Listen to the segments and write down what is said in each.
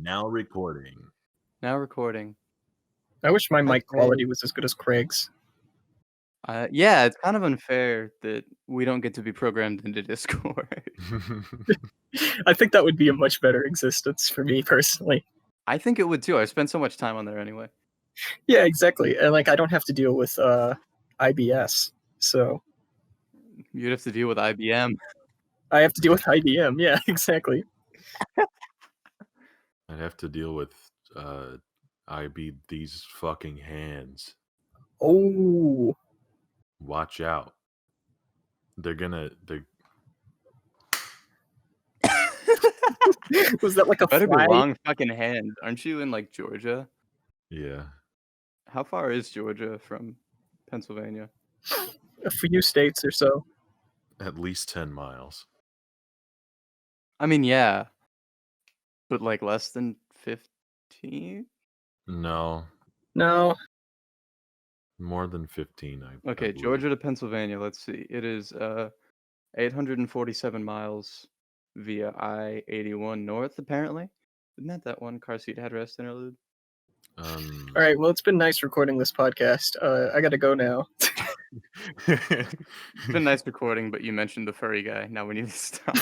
Now recording. Now recording. I wish my Hi, mic Craig. quality was as good as Craig's. Yeah, it's kind of unfair that we don't get to be programmed into Discord. I think that would be a much better existence for me personally. I think it would too. I spend so much time on there anyway. Yeah, exactly. And like I don't have to deal with IBS. So You'd have to deal with IBM. I have to deal with IBM. Yeah, exactly. I'd have to deal with these fucking hands. Oh, Watch out. They're was that like a Better be fly? long fucking hand. Aren't you in like Georgia? yeah. How far is Georgia from Pennsylvania? A few states or so. At least 10 miles. I mean, yeah. But like less than 15? No. No. More than 15, I Okay, believe. Georgia to Pennsylvania, let's see. It is 847 miles via I-81 north, apparently. Isn't that one car seat headrest interlude? All right. Well, it's been nice recording this podcast. I gotta go now. It's been nice recording, but you mentioned the furry guy. Now we need to stop.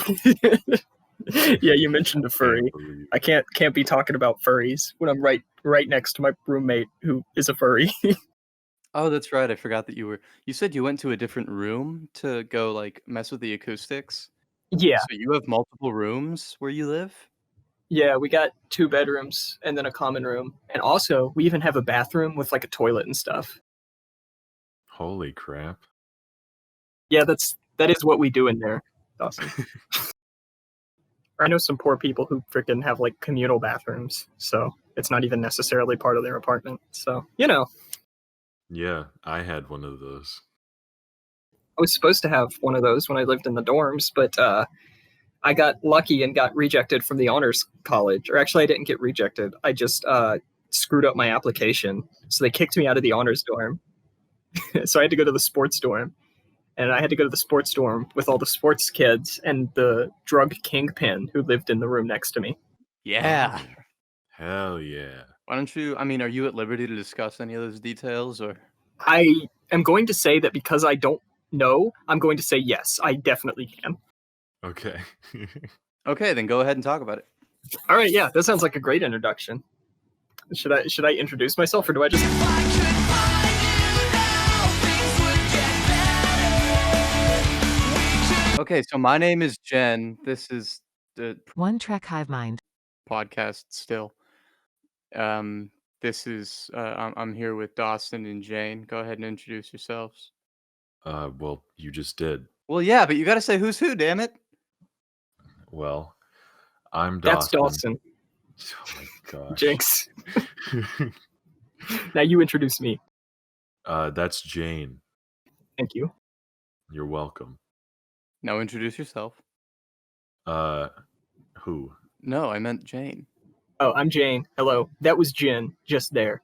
Yeah, you mentioned the furry. Can't believe I can't be talking about furries when I'm right next to my roommate who is a furry. Oh, that's right. I forgot that you said you went to a different room to go like mess with the acoustics. Yeah. So you have multiple rooms where you live? Yeah, we got 2 bedrooms and then a common room. And also, we even have a bathroom with like a toilet and stuff. Holy crap. Yeah, that is what we do in there, Dawson. I know some poor people who freaking have like communal bathrooms, so it's not even necessarily part of their apartment. So, you know. Yeah, I had one of those. I was supposed to have one of those when I lived in the dorms, but I got lucky and got rejected from the honors college. Or actually, I didn't get rejected. I just screwed up my application. So they kicked me out of the honors dorm. So I had to go to the sports dorm. And I had to go to the sports dorm with all the sports kids and the drug kingpin who lived in the room next to me. Yeah. Hell yeah. Why don't you, are you at liberty to discuss any of those details or? I am going to say that because I don't know, I'm going to say yes, I definitely can. Okay. Okay, then go ahead and talk about it. All right, yeah, that sounds like a great introduction. Should I introduce myself or do I just... Okay, so my name is Jen. This is the One Track Hivemind podcast still. This is I'm here with Dawson and Jane. Go ahead and introduce yourselves. Well, you just did. Well, yeah, but you got to say who's who, damn it. Well, I'm That's Dawson. Dawson. Oh my gosh. Jinx. Now you introduce me. That's Jane. Thank you. You're welcome. Now introduce yourself. Who? No, I meant Jane. Oh, I'm Jane. Hello. That was Jen, just there.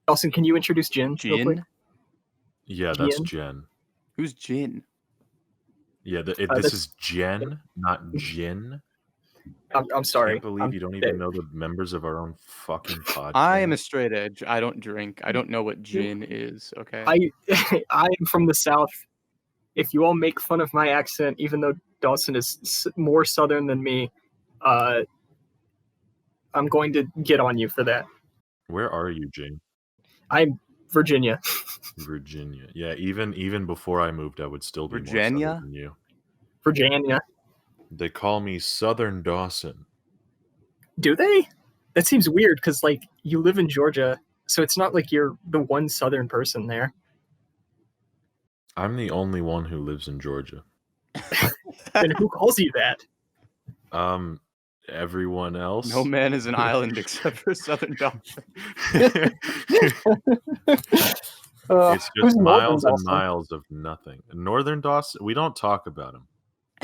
Dawson, can you introduce Jen? real quick? Jin? Yeah, that's Jen? Jen. Who's Jin? Yeah, this that's- is Jen, not Jin. I'm sorry. Can't believe you don't even know the members of our own fucking podcast. I am a straight edge. I don't drink. I don't know what gin is, okay? I am from the South. If you all make fun of my accent, even though Dawson is more Southern than me, I'm going to get on you for that. Where are you, Jane? I'm Virginia. Virginia. Yeah, even before I moved, I would still be more Virginia? Southern than you. Virginia. They call me Southern Dawson. Do they? That seems weird because, like, you live in Georgia, so it's not like you're the one Southern person there. I'm the only one who lives in Georgia. And who calls you that? Everyone else. No man is an island except for Southern Dawson. It's who's just Northern miles and Dawson? miles of nothing. Northern Dawson, we don't talk about him.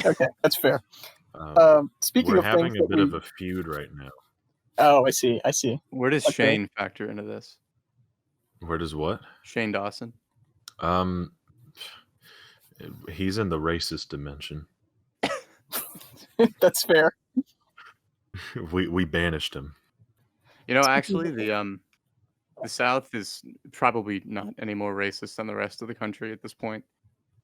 Okay, that's fair. Speaking We're of having things a that bit we... of a feud right now. Oh, I see. Where does Okay. Shane factor into this? Where does what? Shane Dawson? He's in the racist dimension. That's fair. We banished him. You know, Speaking actually, the South is probably not any more racist than the rest of the country at this point.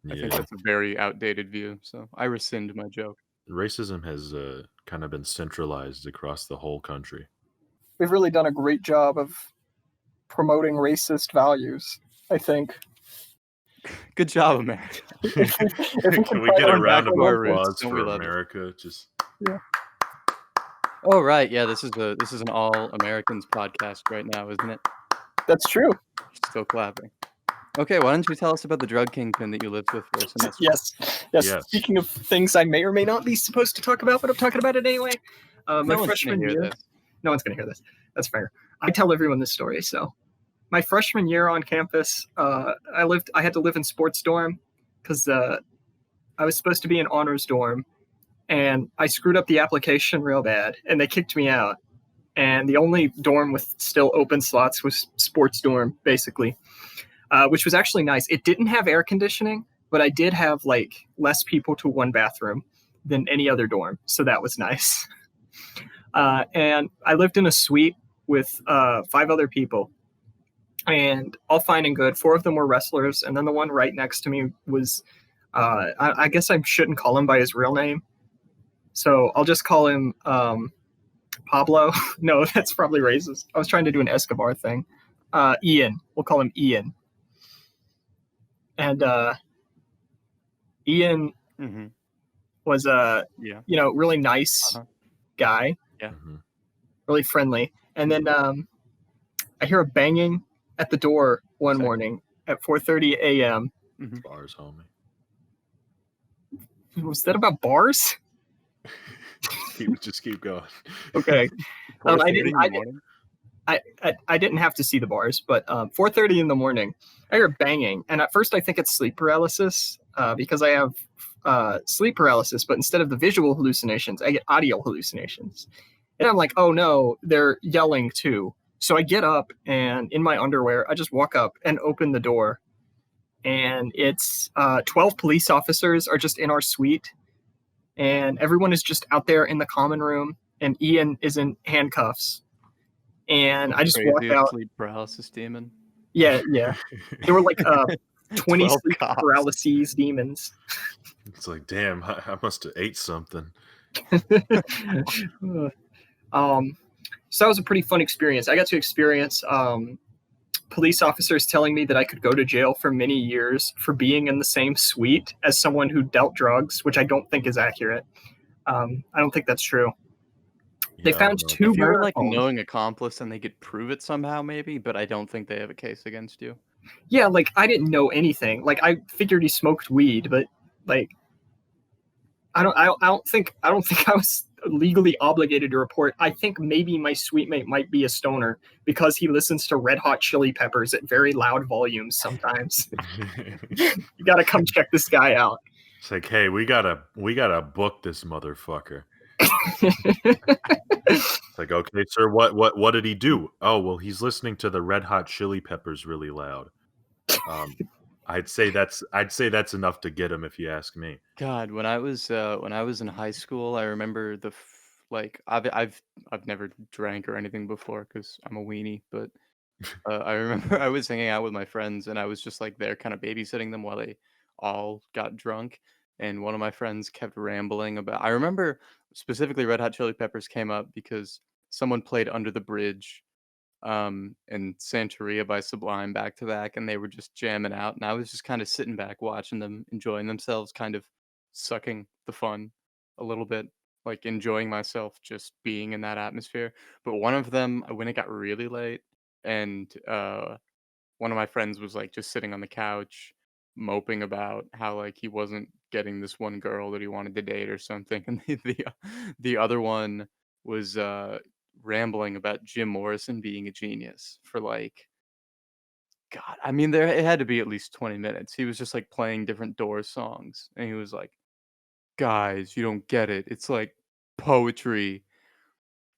I think Yeah, that's a very outdated view, so I rescind my joke. racism has kind of been centralized across the whole country. we've really done a great job of promoting racist values, I think. Good job, America. If we can Can we pride get a Going ourselves back round to of on our one thing, roots, applause don't we for love it? America? Just yeah. Oh, right, yeah, this is an all Americans podcast right now, isn't it? That's true. Still clapping. Okay, why don't you tell us about the drug kingpin that you lived with for a semester? Yes. Yes. yes. Speaking of things I may or may not be supposed to talk about, but I'm talking about it anyway. My No one's gonna freshman hear year. this. No one's going to hear this. That's fair. I tell everyone this story. So, my freshman year on campus, I had to live in sports dorm because I was supposed to be in honors dorm, and I screwed up the application real bad, and they kicked me out. And the only dorm with still open slots was sports dorm, basically, which was actually nice. It didn't have air conditioning, but I did have like less people to one bathroom than any other dorm, so that was nice. And I lived in a suite with 5 other people, and all fine and good. 4 of them were wrestlers, and then the one right next to me was, I guess I shouldn't call him by his real name, so I'll just call him Pablo. No, that's probably racist. I was trying to do an Escobar thing. Ian. We'll call him Ian. And Ian Mhm. was a Yeah. really nice Uh-huh. guy, Yeah. Mhm. really friendly. And then I hear a banging at the door one Second. morning at 4:30 a.m. Mhm. Bars, homie. Was that about bars? Just keep going. Okay. I 4:30 didn't. in the morning? I didn't have to see the bars, but 4:30 in the morning, I hear banging, and at first I think it's sleep paralysis because I have sleep paralysis, but instead of the visual hallucinations, I get audio hallucinations, and I'm like, oh no, they're yelling too. So I get up and in my underwear, I just walk up and open the door, and it's 12 police officers are just in our suite, and everyone is just out there in the common room, and Ian is in handcuffs. And I just walk Craziest out. sleep paralysis demon. Yeah, yeah. There were like 20 12 sleep cops. paralyses demons. It's like, damn, I must have ate something. um, so that was a pretty fun experience. I got to experience police officers telling me that I could go to jail for many years for being in the same suite as someone who dealt drugs, which I don't think is accurate. I don't think that's true. They Yeah, I found don't know two If about you were, burner like, a phones. knowing accomplice, then they could prove it somehow maybe, but I don't think they have a case against you. Yeah, like I didn't know anything. Like I figured he smoked weed, but like I don't think I was legally obligated to report. I think maybe my suite mate might be a stoner because he listens to Red Hot Chili Peppers at very loud volumes sometimes. that. You got to come check this guy out. It's like, hey, we gotta book this motherfucker. It's like, okay, sir, what did he do? Oh, well, he's listening to the Red Hot Chili Peppers really loud. Um, I'd say that's enough to get him if you ask me. God, when I was in high school, I remember like I've never drank or anything before because I'm a weenie, but I remember I was hanging out with my friends and I was just like there kind of babysitting them while they all got drunk. And one of my friends kept rambling about. I remember specifically Red Hot Chili Peppers came up because someone played Under the Bridge and Santeria by Sublime back to back, and they were just jamming out, and I was just kind of sitting back watching them enjoying themselves, kind of sucking the fun a little bit, like enjoying myself just being in that atmosphere. But one of them, when it got really late, and one of my friends was like just sitting on the couch moping about how like he wasn't getting this one girl that he wanted to date or something, and the other one was rambling about Jim Morrison being a genius for like God, I mean there it had to be at least 20 minutes. He was just like playing different Doors songs and he was like, "Guys, you don't get it. It's like poetry.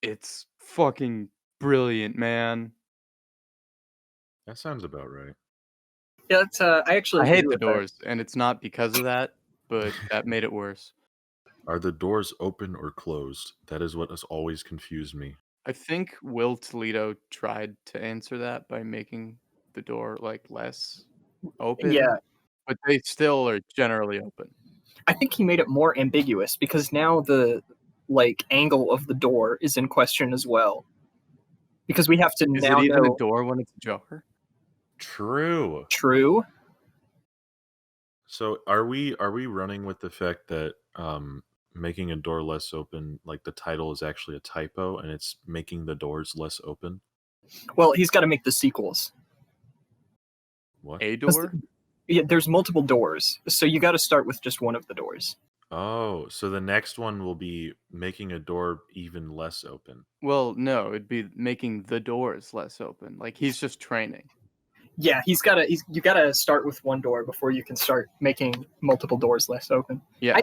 It's fucking brilliant, man." That sounds about right. Yeah, that's, I actually I agree hate the with that. Doors and it's not because of that, but that made it worse. Are the doors open or closed? That is what has always confused me. I think Will Toledo tried to answer that by making the door like less open, Yeah, but they still are generally open. I think he made it more ambiguous because now the angle of the door is in question as well. Because we have to Is now it even a know door when it's ajar? True. true. So are we running with the fact that making a door less open, like the title is actually a typo and it's making the doors less open? Well, he's got to make the sequels. What? A door? Yeah, there's multiple doors, so you got to start with just one of the doors. Oh, so the next one will be making a door even less open. Well, no, it'd be making the doors less open. Like he's just training. Yeah, you got to start with one door before you can start making multiple doors less open. Yes.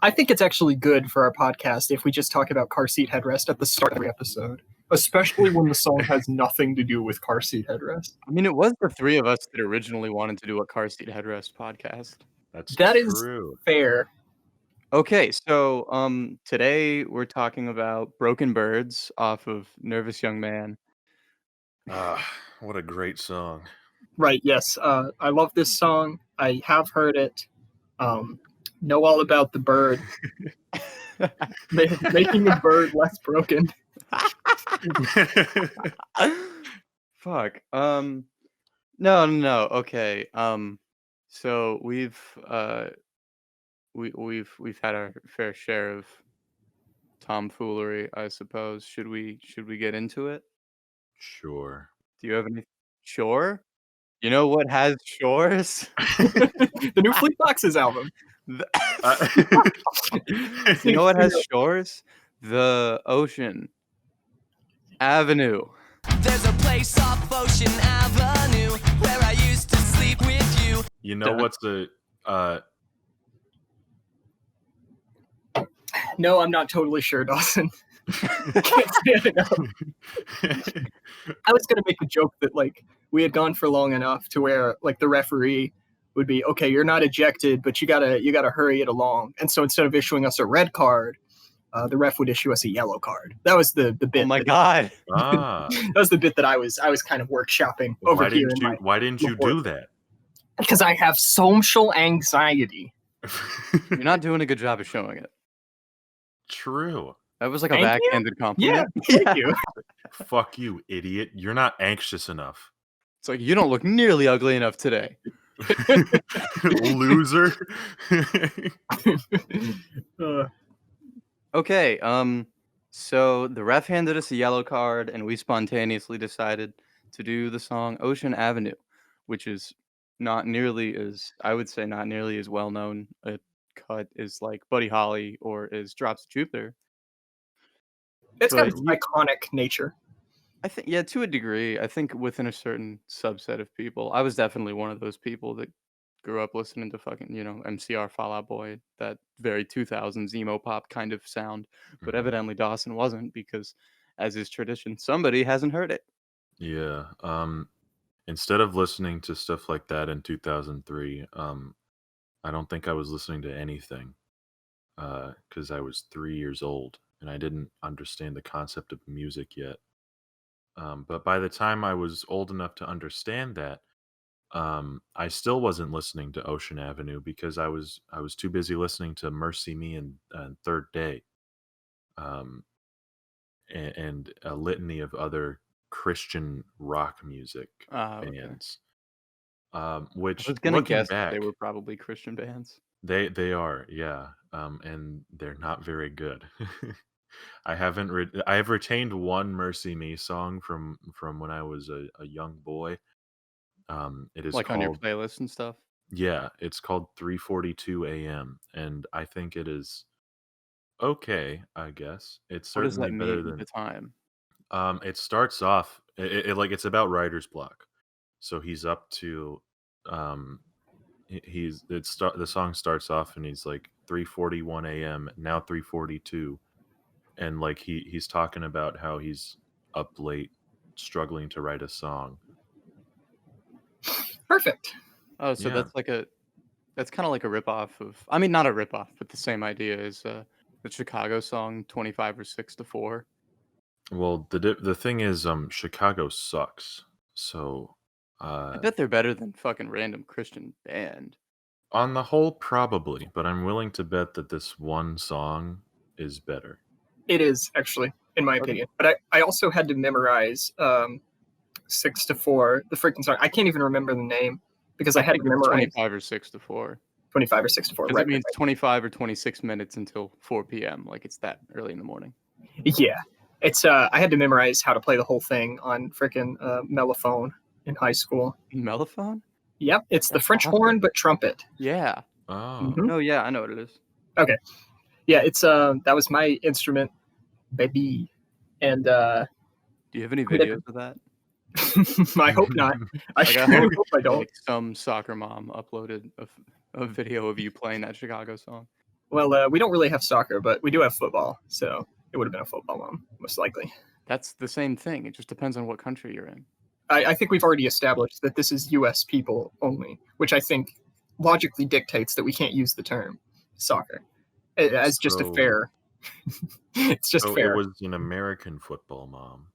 I think it's actually good for our podcast if we just talk about car seat headrest at the start of every episode, especially when the song has nothing to do with car seat headrest. I mean, it was the three of us that originally wanted to do a car seat headrest podcast. That is true. fair. Okay, so today we're talking about Broken Birds off of Nervous Young Man. Ah, what a great song. Right, yes. I love this song. I have heard it. Know all about the bird. Making a bird less broken. Fuck. No. Okay. So we've had our fair share of tomfoolery, I suppose. Should we get into it? Sure. Do you have any? Sure. You know what has shores? The new Fleet Foxes album. You know what has shores? The Ocean Avenue. There's a place off Ocean Avenue where I used to sleep with you. You know what's the No, I'm not totally sure, Dawson. Can't stand it up. I was gonna make a joke that we had gone for long enough to where the referee would be, okay, you're not ejected, but you gotta hurry it along. And so instead of issuing us a red card, the ref would issue us a yellow card. That was the bit. Oh my god! That was the bit that I was kind of workshopping over here. Why didn't you do that? Because I have social anxiety. You're not doing a good job of showing it. True. That was like a Thank you. backhanded compliment. Yeah, thank you. Fuck you, idiot. You're not anxious enough. It's like you don't look nearly ugly enough today. Loser. Okay, so the ref handed us a yellow card and we spontaneously decided to do the song Ocean Avenue, which is not nearly as well known a cut as like Buddy Holly or as Drops of Jupiter. It's got But its iconic nature. I think, yeah, to a degree. I think within a certain subset of people. I was definitely one of those people that grew up listening to fucking, MCR, Fall Out Boy, that very 2000s emo pop kind of sound. But evidently Dawson wasn't because, as is tradition, somebody hasn't heard it. Yeah. Instead of listening to stuff like that in 2003, I don't think I was listening to anything because I was 3 years old and I didn't understand the concept of music yet. But by the time I was old enough to understand that, I still wasn't listening to Ocean Avenue because I was too busy listening to Mercy Me and Third Day, um, and a litany of other Christian rock music Okay. bands. I Which was gonna looking guess back, they were probably Christian bands. they are, yeah, and they're not very good. I have retained one Mercy Me song from when I was a young boy. It is Like on your called playlist and stuff. Yeah, it's called 3:42 a.m. and I think it is okay, I guess. It's What does certainly that better mean, the than time? it starts off it's about writer's block. So he's up to um the song starts off and he's like 3:41 a.m. now 3:42 and like he's talking about how he's up late struggling to write a song. Perfect. Oh, so Yeah. that's kind of like a ripoff of, I mean, not a ripoff, but the same idea as The Chicago song 25 or 6 to 4. Well, the thing is, Chicago sucks. So, I bet they're better than fucking random Christian band. on the whole, probably, but I'm willing to bet that this one song is better. It is, actually, in my Okay. opinion. But I also had to memorize 6 to 4, the freaking song. I can't even remember the name because I had think to it's memorize 25 or 6 to 4. 25 or 6 to 4. Because Right, it means right, 25 or 26 minutes until 4 p.m. Like it's that early in the morning. right. Yeah. It's I had to memorize how to play the whole thing on freaking mellophone in high school. Mellophone? Yep, it's the That's French awesome. horn but trumpet. Yeah. Oh, Mhm. No, yeah, I know what it is. Yeah, it's that was my instrument, baby. And Do you have any I'm gonna- videos of that? I hope not. I Like, I sure hope, hope I don't. like some soccer mom uploaded a video of you playing that Chicago song. Well, we don't really have soccer, but we do have football, so it would have been a football one, most likely. That's the same thing. It just depends on what country you're in. I think we've already established that this is U.S. people only, which I think logically dictates that we can't use the term soccer as just a So- fair. It's just so it fair. was an American football mom.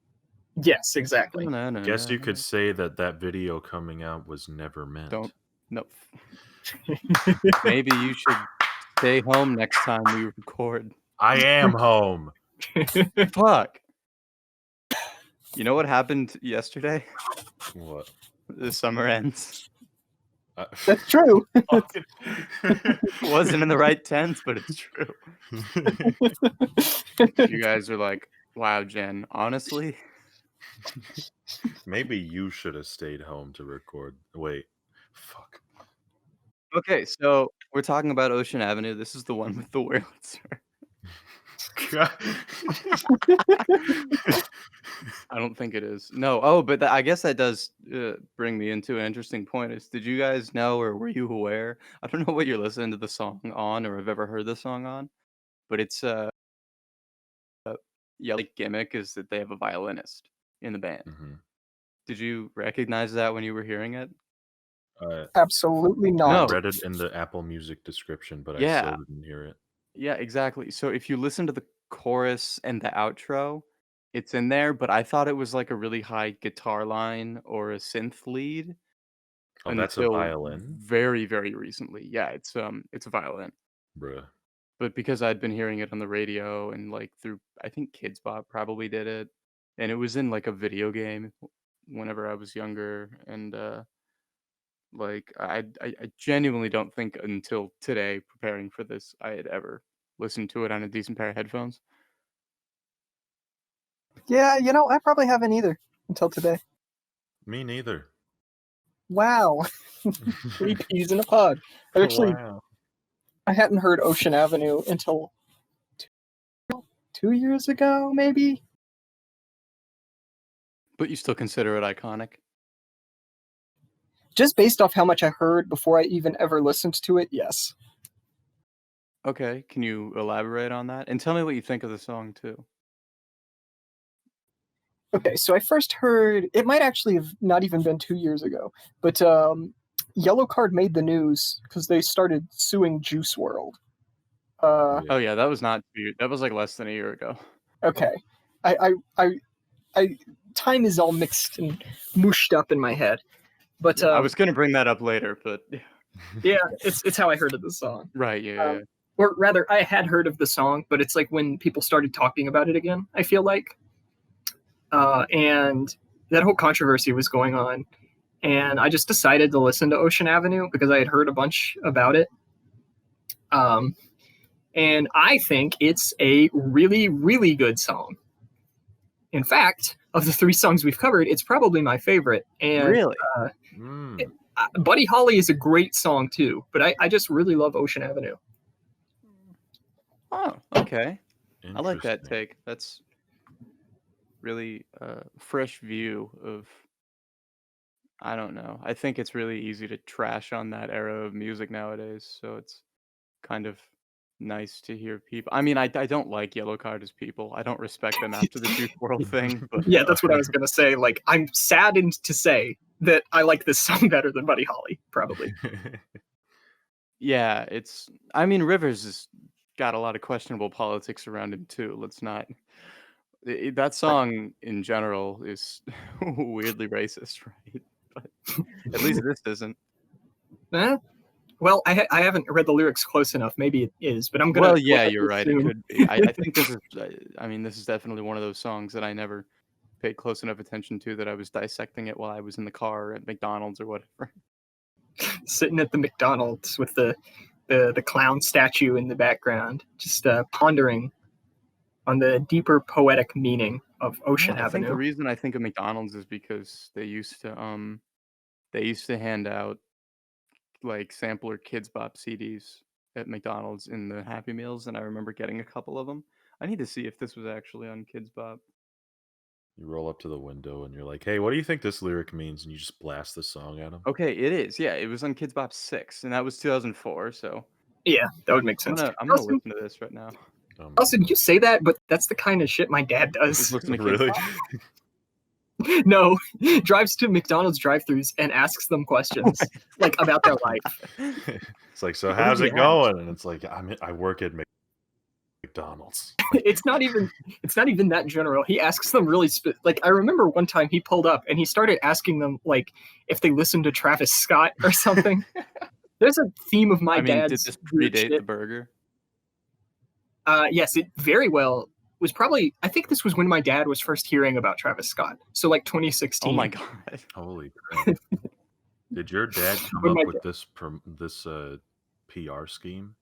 Yes, exactly. No, Guess you could say that video coming out was never meant. Don't. No. Maybe you should stay home next time we record. I am home. Fuck. You know what happened yesterday? What? The summer ends. That's true. Wasn't in the right tense, but it's true. You guys are like, wow, Jen, honestly, Maybe you should have stayed home to record. Wait. Fuck. okay, so we're talking about Ocean Avenue. This is the one with the Wurlitzer. I don't think it is. No. Oh, but I guess that does bring me into an interesting point. Is did you guys know or were you aware? I don't know what you're listening to the song on or have ever heard the song on, but it's Yellowcard gimmick is that they have a violinist in the band. Mhm. Did you recognize that when you were hearing it? Absolutely not. No. I read it in the Apple Music description, but I Yeah. still didn't hear it. Yeah, exactly. So if you listen to the chorus and the outro, it's in there, but I thought it was like a really high guitar line or a synth lead Oh, that's a until violin? very, very recently. Yeah, it's a violin. Bruh. But because I'd been hearing it on the radio and like through I think Kids Bop probably did it. And it was in like a video game whenever I was younger. And like I genuinely don't think until today preparing for this I had ever listened to it on a decent pair of headphones. Yeah, I probably haven't either until today. Me neither. Wow. 3 peas in a pod. Actually, Wow. I hadn't heard Ocean Avenue until 2 years ago, maybe. But you still consider it iconic? Just based off how much I heard before I even ever listened to it, yes. Okay, can you elaborate on that? And tell me what you think of the song too. Okay, so I first heard, it might actually have not even been 2 years ago, but Yellowcard made the news because they started suing Juice WRLD. Oh yeah, that was not that was like less than a year ago. Okay, I time is all mixed and mooshed up in my head, but I was gonna bring that up later, but yeah, it's how I heard of the song. right, yeah. Or rather, I had heard of the song, but it's like when people started talking about it again, I feel like. And that whole controversy was going on. And I just decided to listen to Ocean Avenue because I had heard a bunch about it. And I think it's a really, really good song. In fact, of the 3 songs we've covered, it's probably my favorite. And Really? Mm. Buddy Holly is a great song too, but I just really love Ocean Avenue. Oh, okay. I like that Interesting. take. That's really fresh view of I don't know. I think it's really easy to trash on that era of music nowadays, so it's kind of nice to hear people. I mean, I don't like Yellowcard as people. I don't respect them after the Juice WRLD thing, but Yeah, that's what I was going to say. Like, I'm saddened to say that I like this song better than Buddy Holly, probably. yeah, I mean, Rivers is got a lot of questionable politics around him too. Let's not. That song in general is weirdly racist, right? But at least this isn't. Eh? Well, I haven't read the lyrics close enough. Maybe it is, but I'm gonna Well, yeah, politely you're right. It assume. could be. I think this is. I mean, this is definitely one of those songs that I never paid close enough attention to that I was dissecting it while I was in the car at McDonald's or whatever. Sitting at the McDonald's with the clown statue in the background, just pondering on the deeper poetic meaning of Ocean I think the Avenue. reason I think of McDonald's is because they used to hand out like sampler Kids Bop CDs at McDonald's in the Happy Meals, and I remember getting a couple of them. I need to see if this was actually on Kids Bop. You roll up to the window and you're like, "Hey, what do you think this lyric means?" And you just blast the song at him. Okay, it is. Yeah, it was on Kids Bop 6, and that was 2004. So Yeah, that would make sense. I'm gonna listen to this right now. Dawson, you say that, but that's the kind of shit my dad Just does. listen to Kids Really? Bop. No, drives to McDonald's drive-thrus and asks them questions like about their life. It's like, so What do how's you it going? And it's like, I work at McDonald's. It's not even that general. He asks them really like I remember one time he pulled up and he started asking them like if they listened to Travis Scott or something. There's a theme of my I mean, did dad's this weird predate the shit. burger? Yes, it very well was probably. I think this was when my dad was first hearing about Travis Scott. So like 2016. Oh my god! Holy crap! Did your dad come When up my with this PR scheme?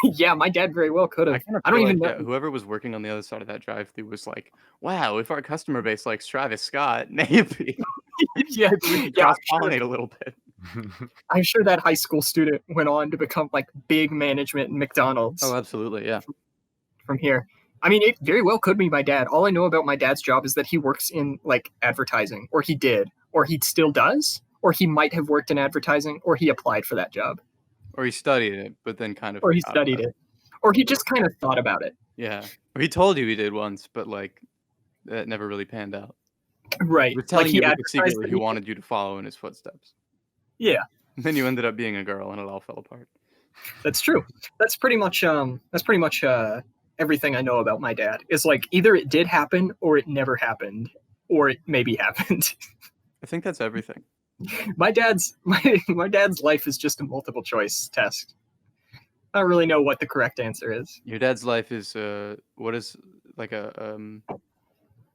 Yeah, my dad very well could have. I I don't feel even like know. whoever was working on the other side of that drive-thru was like, "Wow, if our customer base likes Travis Scott, maybe Yeah, we could yeah, cross-pollinate a little bit." I'm sure that high school student went on to become like big management in McDonald's Oh, absolutely, yeah. from here. I mean, it very well could be my dad. All I know about my dad's job is that he works in like advertising, or he did, or he still does, or he might have worked in advertising, or he applied for that job, Or he studied it, but then kind of or he forgot studied about it, or he just kind of thought about it. Yeah, or he told you he did once, but like that never really panned out. Right. He was telling Like you he because advertised secretly that he wanted you to follow in his footsteps. Yeah, And then you ended up being a girl, and it all fell apart. that's true. That's pretty much everything I know about my dad. Is like either it did happen or it never happened, or it maybe happened. I think that's everything. my dad's life is just a multiple choice test. I don't really know what the correct answer is. Your dad's life is what is like a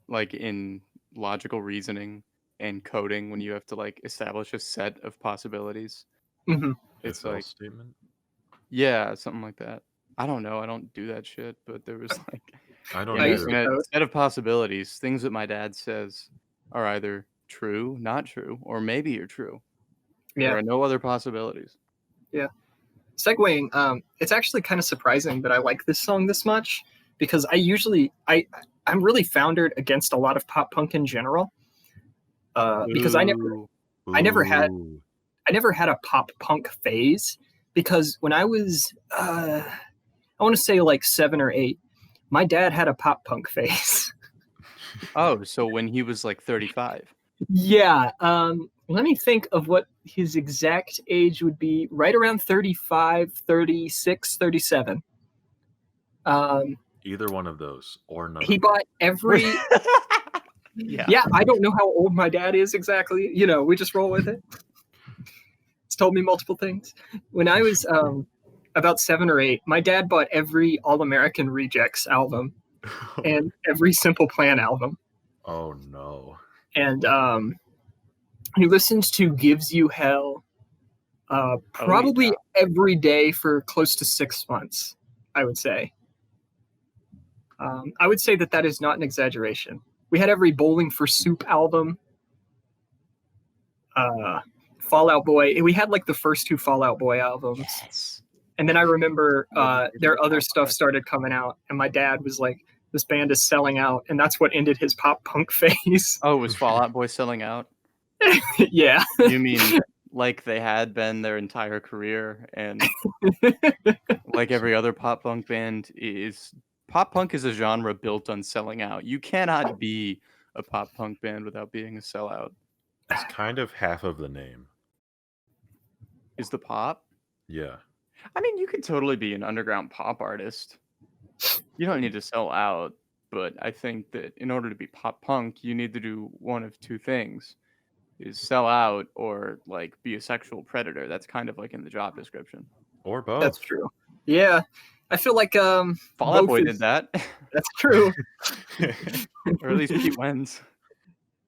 like in logical reasoning and coding when you have to like establish a set of possibilities. Mhm. It's If else like statement. yeah, something like that. I don't know. I don't do that shit, but there was like I don't I used either. to in a code. set of possibilities, things that my dad says are either true, not true, or maybe you're true. There Yeah. are no other possibilities. Segueing, it's actually kind of surprising that I like this song this much because I'm really foundered against a lot of pop punk in general. Because I never Ooh. had Ooh. a pop punk phase because when I was I want to say like 7 or 8, my dad had a pop punk phase. Oh, so when he was like 35. Yeah, let me think of what his exact age would be. Right around 35, 36, 37. Either one of those, or none. He of them. bought every Yeah. I don't know how old my dad is exactly. You know, we just roll with it. It's told me multiple things. When I was about 7 or 8, my dad bought every All American Rejects album and every Simple Plan album. Oh no. And he listens to Gives You Hell probably every day for close to 6 months, I would say. I would say that is not an exaggeration. We had every Bowling for Soup album. Fallout Boy. We had like the first 2 Fallout Boy albums. Yes. And then I remember their other stuff started coming out, and my dad was like, "This band is selling out," and that's what ended his pop punk phase. Oh, was Fall Out Boy selling out? Yeah. You mean like they had been their entire career, and like every other pop punk band is pop punk is a genre built on selling out. You cannot be a pop punk band without being a sellout. It's kind of half of the name. Is the pop? Yeah. I mean, you could totally be an underground pop artist. You don't need to sell out, but I think that in order to be pop punk, you need to do one of two things: is sell out or like be a sexual predator. That's kind of like in the job description. Or That's both. true. Yeah, I feel like Fall Out both Boy is did that, that's true. or at least Pete Wentz.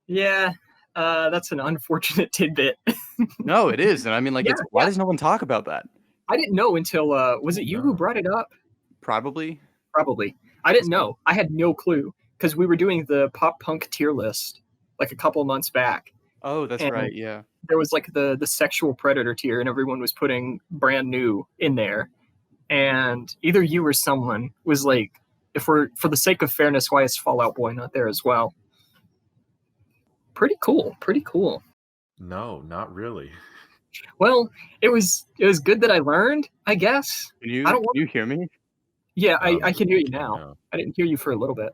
Yeah, that's an unfortunate tidbit. No, it is, and I mean, like, Yeah, it's why does no one talk about that? I didn't know until was it you who No. brought it up? Probably. Probably. I didn't know. I had no clue because we were doing the pop punk tier list like a couple months back. Oh, that's And right. Yeah. there was like the sexual predator tier, and everyone was putting brand new in there. And either you or someone was like, if we're for the sake of fairness, why is Fall Out Boy not there as well? Pretty cool. Pretty cool. No, not really. Well, it was good that I learned, I guess. Can I don't you hear me? Yeah, I can hear you can't now. now. I didn't hear you for a little bit.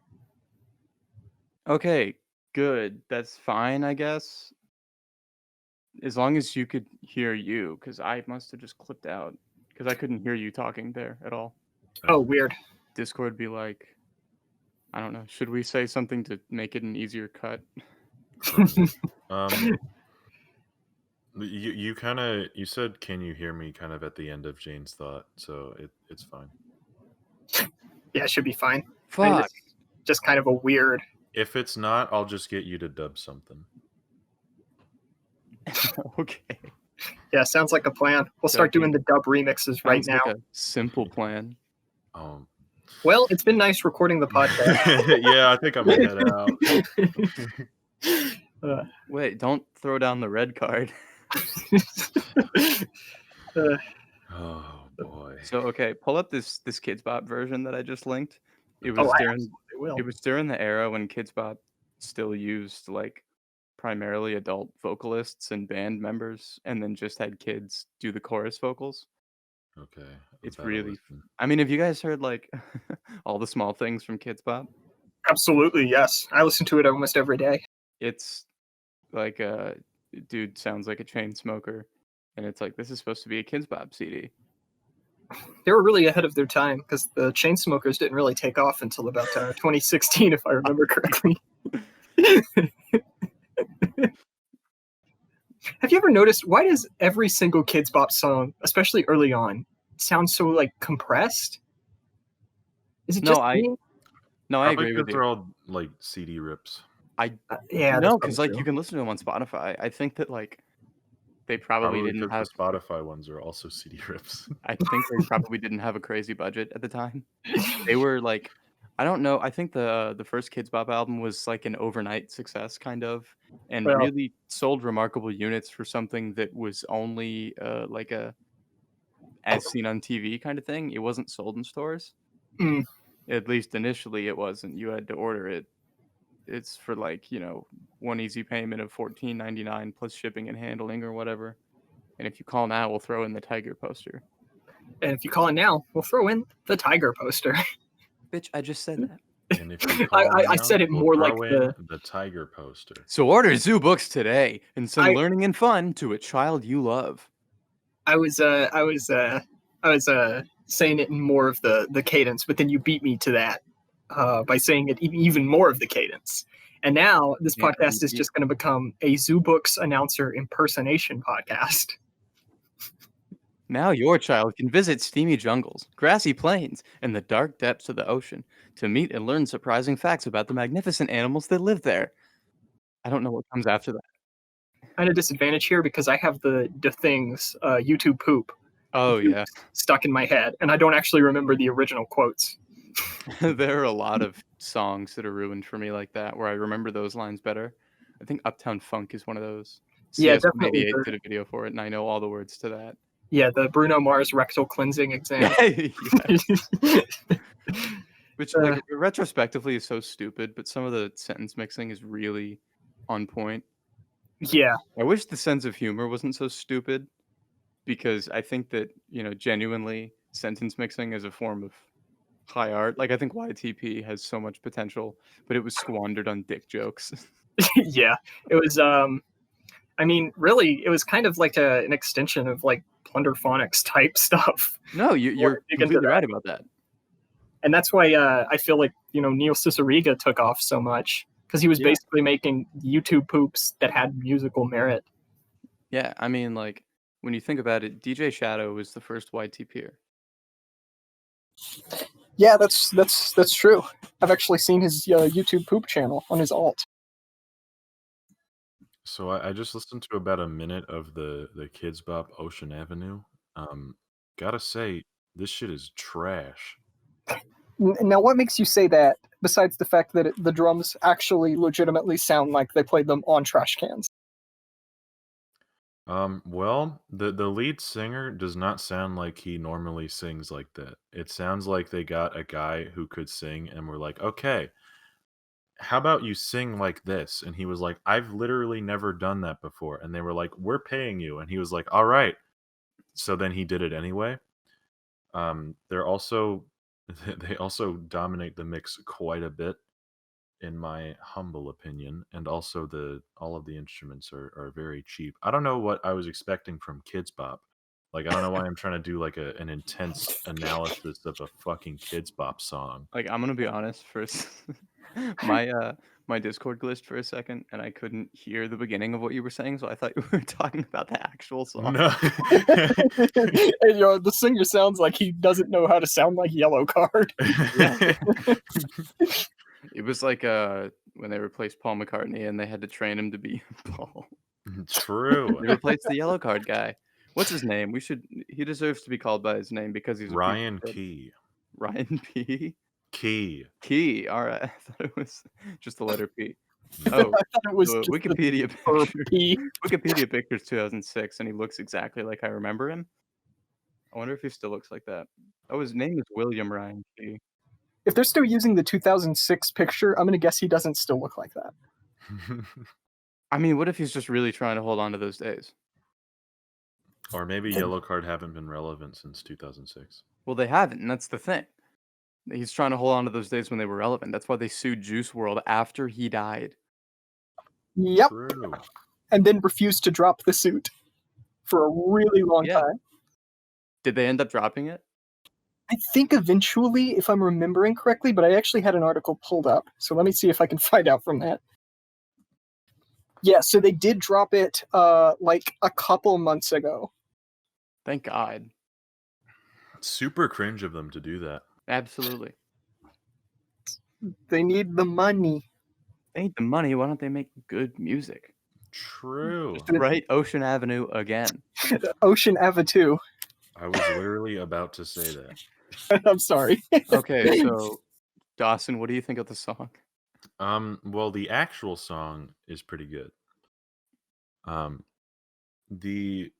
Okay, good. That's fine, I guess. As long as you could hear you, because I must have just clipped out because I couldn't hear you talking there at all. Oh, weird. Discord be like, I don't know. Should we say something to make it an easier cut? You you said, "Can you hear me?" kind of at the end of Jane's thought, so it's fine. Yeah, it should be fine. Fuck. It's just kind of a weird. If it's not, I'll just get you to dub something. Okay. Yeah, sounds like a plan. We'll start doing the dub remixes right Sounds now. like a simple plan. Well, it's been nice recording the podcast. Yeah, I think I'm gonna head out. Wait, don't throw down the red card. Oh boy. So okay, pull up this Kids Bop version that I just linked. It Oh, was I during absolutely will. it was during the era when Kids Bop still used like primarily adult vocalists and band members, and then just had kids do the chorus vocals. Okay. It's better really. listen. I mean, have you guys heard like all the small things from Kids Bop? Absolutely, yes. I listen to it almost every day. It's like a dude sounds like a chain smoker, and it's like this is supposed to be a Kids Bop CD. They were really ahead of their time because the Chainsmokers didn't really take off until about 2016, if I remember correctly. Have you ever noticed why does every single Kids Bop song, especially early on, sound so like compressed? Is it just me? No, I Probably agree with because you. they're all like CD rips. Yeah, No, that's because probably like you true. can listen to them on Spotify. I think that like they probably Probably didn't because have. the Spotify ones are also CD rips. I think they probably didn't have a crazy budget at the time. They were like, I don't know. I think the first Kids Bop album was like an overnight success, kind of, and Well- really sold remarkable units for something that was only like a as seen on TV kind of thing. It wasn't sold in stores. Mm. At least initially, it wasn't. You had to order it. It's for like one easy payment of $14.99 plus shipping and handling or whatever. And if you call now, we'll throw in the tiger poster. And if you call it now, we'll throw in the tiger poster. Bitch, I just said that. And if you I said it more like the tiger poster. So order Zoo Books today and send learning and fun to a child you love. I was saying it in more of the cadence, but then you beat me to that by saying it even more of the cadence. And now this podcast is just going to become a Zoo Books announcer impersonation podcast. Now your child can visit steamy jungles, grassy plains, and the dark depths of the ocean to meet and learn surprising facts about the magnificent animals that live there. I don't know what comes after that. I'm at a disadvantage here because I have the things YouTube poop. Oh yeah, stuck in my head, and I don't actually remember the original quotes. There are a lot of songs that are ruined for me like that, where I remember those lines better. I think Uptown Funk is one of those. Yeah, definitely. CS88 did a video for it, and I know all the words to that. Yeah, the Bruno Mars rectal cleansing exam. Which, like, retrospectively is so stupid, but some of the sentence mixing is really on point. Yeah. I wish the sense of humor wasn't so stupid, because I think that, genuinely sentence mixing is a form of high art. Like, I think YTP has so much potential, but it was squandered on dick jokes. Yeah. It was, I mean, really, it was kind of like an extension of like Plunderphonics type stuff. No, you're dig into completely that. right about that. And that's why I feel like, Neil Cicierega took off so much, because he was basically making YouTube poops that had musical merit. Yeah, I mean, like, when you think about it, DJ Shadow was the first YTPer. Yeah, that's true. I've actually seen his YouTube poop channel on his alt. So I just listened to about a minute of the Kids Bop Ocean Avenue. Gotta say, this shit is trash. Now, what makes you say that, besides the fact that the drums actually legitimately sound like they played them on trash cans? Well, the lead singer does not sound like he normally sings like that. It sounds like they got a guy who could sing and were like, "Okay, how about you sing like this?" And he was like, "I've literally never done that before." And they were like, "We're paying you." And he was like, "All right." So then he did it anyway. They're also they also dominate the mix quite a bit, in my humble opinion, and also all of the instruments are very cheap. I don't know what I was expecting from Kids Bop. Like, I don't know why I'm trying to do like an intense analysis of a fucking Kids Bop song. Like, I'm gonna be honest, my Discord glitched for a second, and I couldn't hear the beginning of what you were saying, so I thought you were talking about the actual song. No. And, the singer sounds like he doesn't know how to sound like Yellowcard. It was like when they replaced Paul McCartney and they had to train him to be Paul. True. They replaced the Yellowcard guy. What's his name? He deserves to be called by his name because he's a piece of Ryan shit. Key. Ryan P. Key. All right. I thought it was just the letter P. I Oh, thought it was the just Wikipedia the picture. P. Wikipedia picture's 2006, and he looks exactly like I remember him. I wonder if he still looks like that. Oh, his name is William Ryan P. If they're still using the 2006 picture, I'm going to guess he doesn't still look like that. I mean, what if he's just really trying to hold on to those days? Or maybe Yellowcard haven't been relevant since 2006. Well, they haven't, and that's the thing. He's trying to hold on to those days when they were relevant. That's why they sued Juice World after he died. Yep. True. And then refused to drop the suit for a really long time. Did they end up dropping it? I think eventually, if I'm remembering correctly, but I actually had an article pulled up. So let me see if I can find out from that. Yeah, so they did drop it like a couple months ago. Thank God. Super cringe of them to do that. Absolutely. They need the money. They need the money. Why don't they make good music? True. Right? Ocean Avenue again. Ocean Avenue. I was literally about to say that. I'm sorry. Okay, so Dawson, what do you think of the song? Well, the actual song is pretty good. The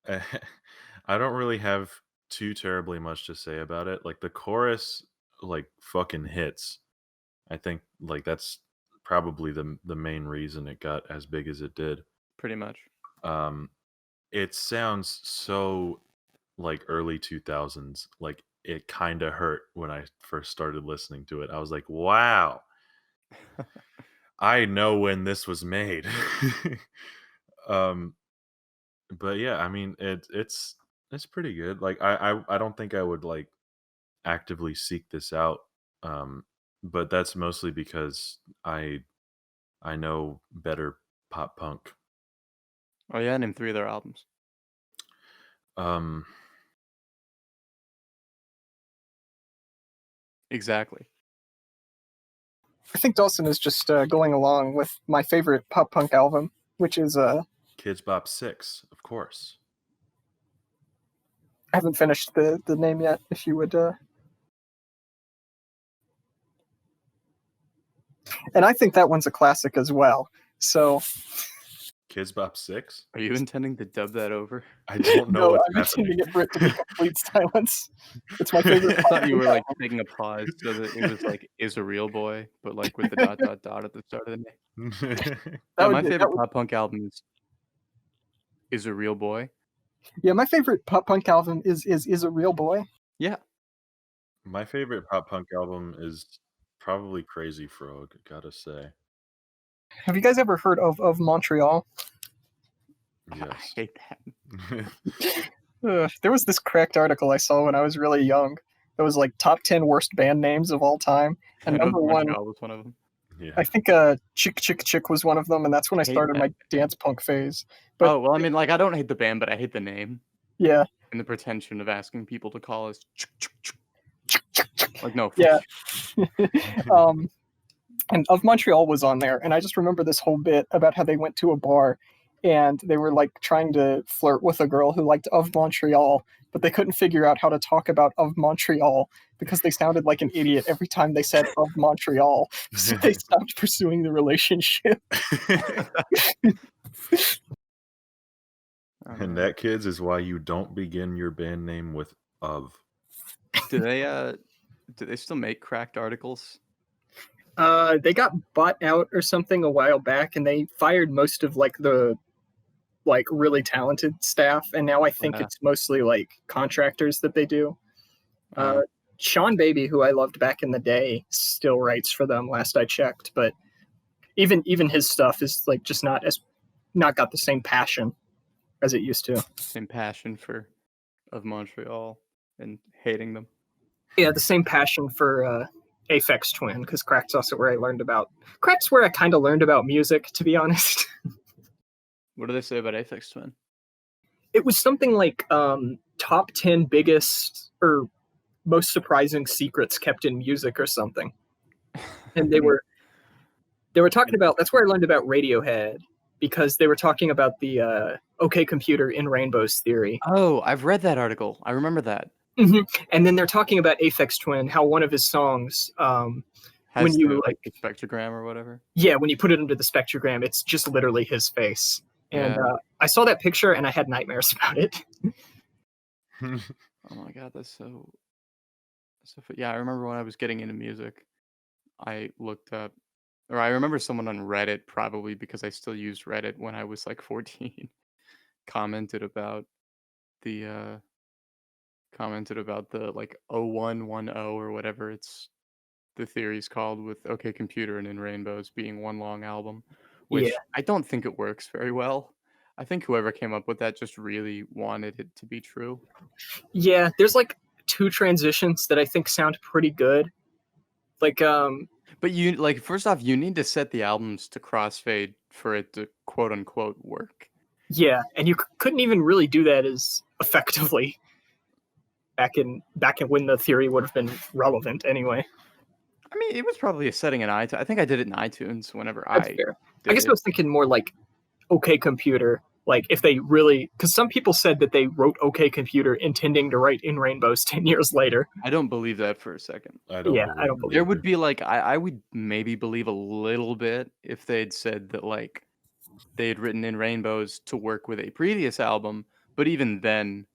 I don't really have too terribly much to say about it. Like, the chorus, like, fucking hits. I think like that's probably the main reason it got as big as it did. Pretty much. It sounds so like early 2000s. Like, it kind of hurt when I first started listening to it. I was like, wow. I know when this was made. But yeah, I mean, it's pretty good. Like, I don't think I would like actively seek this out. But that's mostly because I know better pop punk. Oh yeah, name 3 of their albums. Exactly. I think Dawson is just going along with my favorite pop punk album, which is Kids Bop 6, of course. I haven't finished the name yet. If you would, and I think that one's a classic as well. So, Kids Bop 6? Are you intending to dub that over? I don't know no, what's I'm happening. intending it for it to be complete silence. It's my favorite. I thought you were like taking a pause so that it was like "is a real boy," but like with the ... at the start of the name. My favorite pop punk album is a real boy. Yeah, my favorite pop punk album is a real boy. Yeah. My favorite pop punk album is probably Crazy Frog, gotta say. Have you guys ever heard of Montreal? I Yes. hate that. There was this Cracked article I saw when I was really young. It was like top 10 worst band names of all time. And I know number one, Montreal was one of them. Yeah. I think Chick Chick Chick was one of them, and that's when I Hate started that my band. dance punk phase. But Oh, well, I mean, like, I don't hate the band, but I hate the name yeah, and the pretension of asking people to call us like, no, fuck yeah. you. And Of Montreal was on there, and I just remember this whole bit about how they went to a bar and they were like trying to flirt with a girl who liked Of Montreal, but they couldn't figure out how to talk about Of Montreal because they sounded like an idiot every time they said Of Montreal. So they stopped pursuing the relationship. And that, kids, is why you don't begin your band name with of. Do they still make Cracked articles? They got bought out or something a while back, and they fired most of like the really talented staff, and now I think it's mostly like contractors that they do. Sean Baby, who I loved back in the day, still writes for them last I checked, but even his stuff is like just not got the same passion as it used to. Same passion for Of Montreal and hating them. Yeah, the same passion for Aphex Twin, because Crack's also where I learned about Crack's where I kind of learned about music, to be honest. What do they say about Aphex Twin? It was something like top 10 biggest or most surprising secrets kept in music or something. And they were talking about, that's where I learned about Radiohead, because they were talking about the OK Computer in Rainbows theory. Oh, I've read that article. I remember that. Mm-hmm. And then they're talking about Aphex Twin, how one of his songs, Has when you the, like the spectrogram or whatever. Yeah, when you put it into the spectrogram, it's just literally his face. And Yeah. I saw that picture and I had nightmares about it. Oh my god, that's so. Yeah, I remember when I was getting into music, I looked up, or I remember someone on Reddit, probably because I still used Reddit when I was like 14, commented about the like 0110 or whatever it's the theory's called, with OK Computer and In Rainbows being one long album, which Yeah. I don't think it works very well. I think whoever came up with that just really wanted it to be true. Yeah, there's like two transitions that I think sound pretty good. Like, But you, like, first off, you need to set the albums to crossfade for it to quote unquote work. yeah, and you couldn't even really do that as effectively back in when the theory would have been relevant anyway. I mean, it was probably a setting in iTunes. I think I did it in iTunes whenever That's I fair. did I guess it. I was thinking more like OK Computer. Like if they really, because some people said that they wrote OK Computer intending to write In Rainbows 10 years later. I don't believe that for a second. I don't believe There would be like, I would maybe believe a little bit if they'd said that like they had written In Rainbows to work with a previous album, but even then,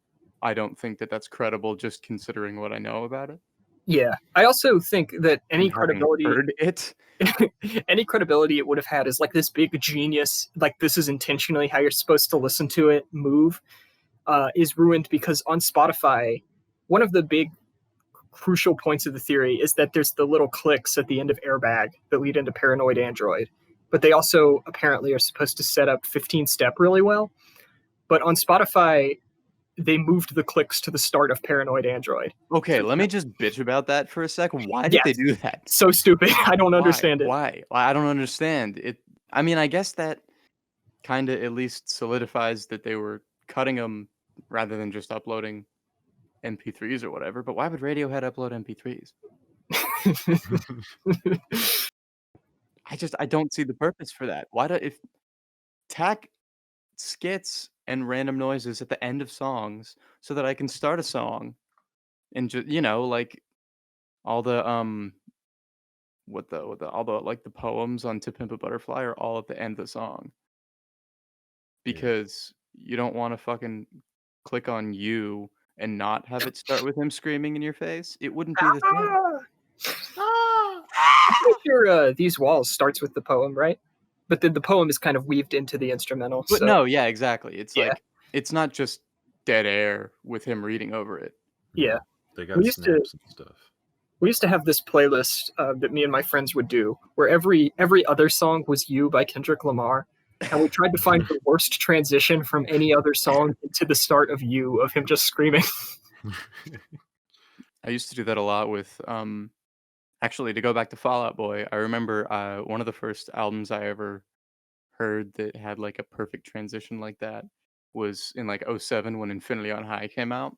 I don't think that that's credible, just considering what I know about it. Yeah, I also think that any And having credibility heard it. any credibility it would have had is like this big genius, like this is intentionally how you're supposed to listen to it move, is ruined because on Spotify, one of the big crucial points of the theory is that there's the little clicks at the end of Airbag that lead into Paranoid Android, but they also apparently are supposed to set up 15-step really well. But on Spotify, they moved the clicks to the start of Paranoid Android. Okay, let me just bitch about that for a second. Why did they do that? So stupid. I don't understand it. Why? I don't understand it. I mean, I guess that kind of at least solidifies that they were cutting them rather than just uploading MP3s or whatever. But why would Radiohead upload MP3s? I don't see the purpose for that. If tack skits and random noises at the end of songs so that I can start a song and just, like all the all the like the poems on To Pimp a Butterfly are all at the end of the song. Because you don't want to fucking click on You and not have it start with him screaming in your face. It wouldn't be the same. I'm pretty sure These Walls starts with the poem, right? But then the poem is kind of weaved into the instrumental. But so. no, yeah, exactly. It's like, it's not just dead air with him reading over it. Yeah. They got snaps and stuff. We used to have this playlist that me and my friends would do where every other song was You by Kendrick Lamar. And we tried to find the worst transition from any other song to the start of You, of him just screaming. I used to do that a lot with actually, to go back to Fall Out Boy, I remember one of the first albums I ever heard that had like a perfect transition like that was in like '07 when Infinity on High came out.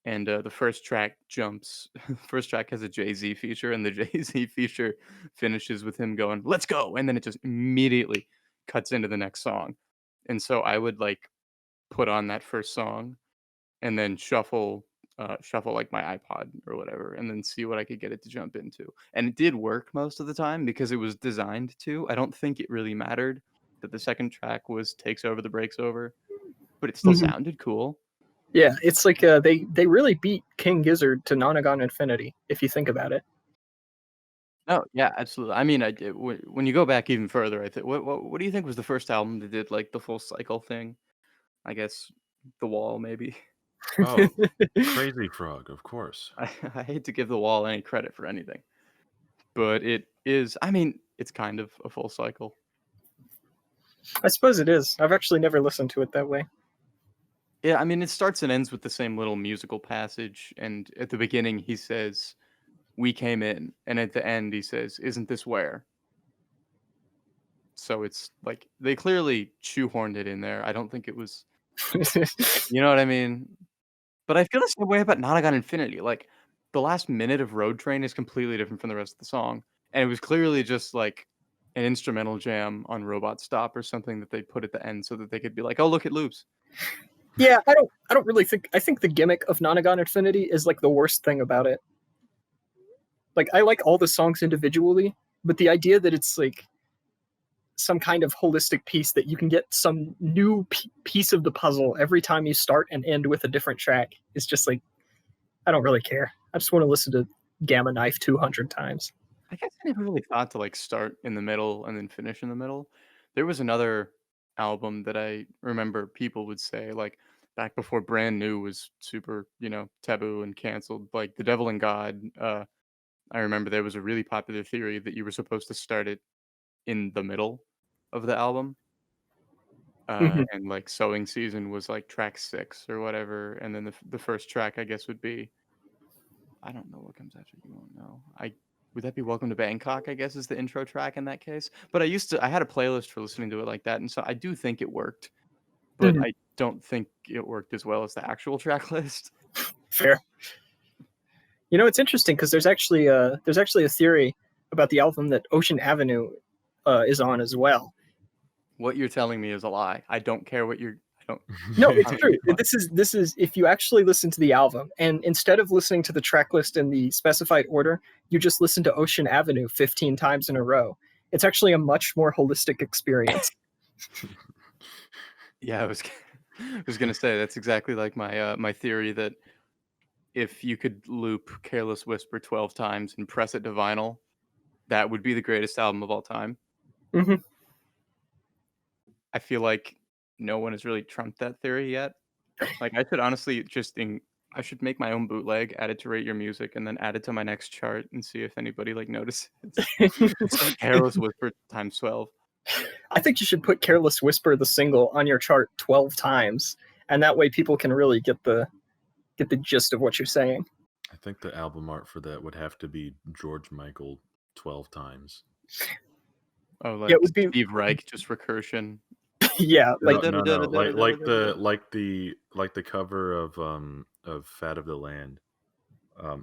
And the first track jumps. First track has a Jay-Z feature, and the Jay-Z feature finishes with him going, "Let's go," and then it just immediately cuts into the next song. And so I would like put on that first song and then shuffle like my iPod or whatever, and then see what I could get it to jump into. And it did work most of the time because it was designed to. I don't think it really mattered that the second track was takes over the breaks over, but it still Mhm. sounded cool. Yeah, it's like they really beat King Gizzard to Nonagon Infinity, if you think about it. Oh, yeah, absolutely. I mean, when you go back even further, I think what do you think was the first album that did like the full cycle thing? I guess The Wall, maybe. Oh, Crazy Frog, of course. I hate to give The Wall any credit for anything, but it is. I mean, it's kind of a full cycle. I suppose it is. I've actually never listened to it that way. Yeah, I mean, it starts and ends with the same little musical passage, and at the beginning he says, "We came in," and at the end he says, "Isn't this where?" So it's like they clearly shoehorned it in there. I don't think it was. You know what I mean? But I feel the same way about Nonagon Infinity, like, the last minute of Road Train is completely different from the rest of the song, and it was clearly just, like, an instrumental jam on Robot Stop or something that they put at the end so that they could be like, "Oh, look, it loops." Yeah, I don't really think I think the gimmick of Nonagon Infinity is like the worst thing about it. Like I like all the songs individually, but the idea that it's like some kind of holistic piece that you can get some new piece of the puzzle every time you start and end with a different track is just like I don't really care. I just want to listen to Gamma Knife 200 times. I guess I never really thought to, like, start in the middle and then finish in the middle. There was another album that I remember people would say, like, back before Brand New was super, taboo and canceled, like, The Devil and God, I remember there was a really popular theory that you were supposed to start it in the middle of the album, Mhm. and, like, Sowing Season was, like, track 6 or whatever, and then the first track, I guess, would be I don't know what comes after You Won't Know. I would that be Welcome to Bangkok, I guess, is the intro track in that case? But I had a playlist for listening to it like that, and so I do think it worked, but Mhm. I don't think it worked as well as the actual track list. Fair. You know, it's interesting because there's actually a theory about the album that Ocean Avenue is on as well. What you're telling me is a lie. I don't care what you're I don't No, it's I don't true. give a fuck. This is if you actually listen to the album and instead of listening to the track list in the specified order, you just listen to Ocean Avenue 15 times in a row. It's actually a much more holistic experience. Yeah, I was I was gonna say that's exactly like my theory that if you could loop Careless Whisper 12 times and press it to vinyl, that would be the greatest album of all time. Mhm. I feel like no one has really trumped that theory yet. Like, I should honestly I should make my own bootleg, add it to Rate Your Music, and then add it to my next chart and see if anybody, like, notices. It's like Careless Whisper times 12. I think you should put Careless Whisper the single on your chart 12 times and that way people can really get the gist of what you're saying. I think the album art for that would have to be George Michael 12 times. Oh, Yeah, like it would be Steve Reich, just recursion. yeah, like No, like the cover of Fat of the Land,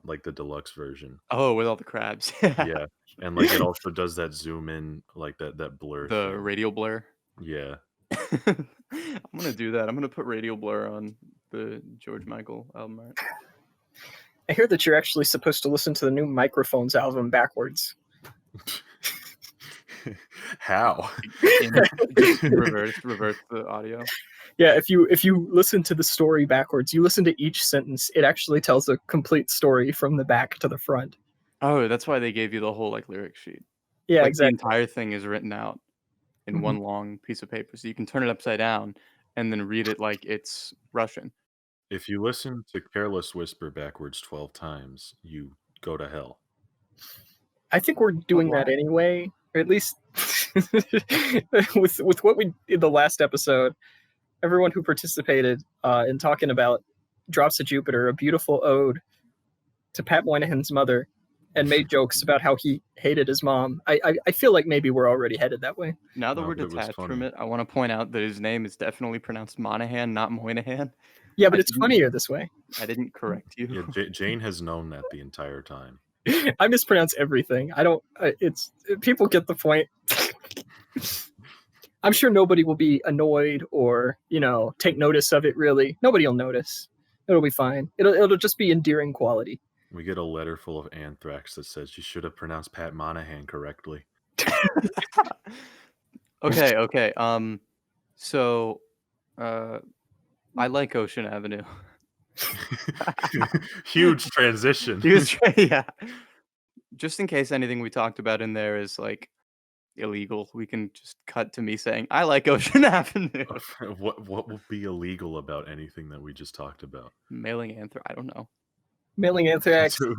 like the deluxe version. Oh, with all the crabs. Yeah, and like it also does that zoom in, like that blur The thing. radial blur. Yeah, I'm gonna do that. I'm gonna put radial blur on the George Michael album art. I hear that you're actually supposed to listen to the new Microphones album backwards. how? Just reverse the audio. Yeah, if you listen to the story backwards, you listen to each sentence, it actually tells a complete story from the back to the front. Oh, that's why they gave you the whole, like, lyric sheet. Yeah, Like, the exactly. entire thing is written out in Mhm. one long piece of paper, so you can turn it upside down and then read it like it's Russian. If you listen to Careless Whisper backwards 12 times, you go to hell. I think we're But doing that why? anyway, or at least with what we did the last episode, everyone who participated in talking about Drops of Jupiter, a beautiful ode to Pat Moynihan's mother, and made jokes about how he hated his mom. I feel like maybe we're already headed that way. Now that No, we're but it was detached from funny. it, I want to point out that his name is definitely pronounced Monahan, not Moynihan. Yeah, but I it's didn't- funnier this way. I didn't correct you. Yeah, Jane has known that the entire time. I mispronounce everything. I don't. It's people get the point. I'm sure nobody will be annoyed or take notice of it. Really, nobody will notice. It'll be fine. It'll just be endearing quality. We get a letter full of anthrax that says you should have pronounced Pat Monahan correctly. Okay. So, I like Ocean Avenue. Huge transition. Yeah. Just in case anything we talked about in there is like illegal, we can just cut to me saying I like Ocean Avenue. What will be illegal about anything that we just talked about? Mailing anthrax. I don't know. Mailing anthrax. So,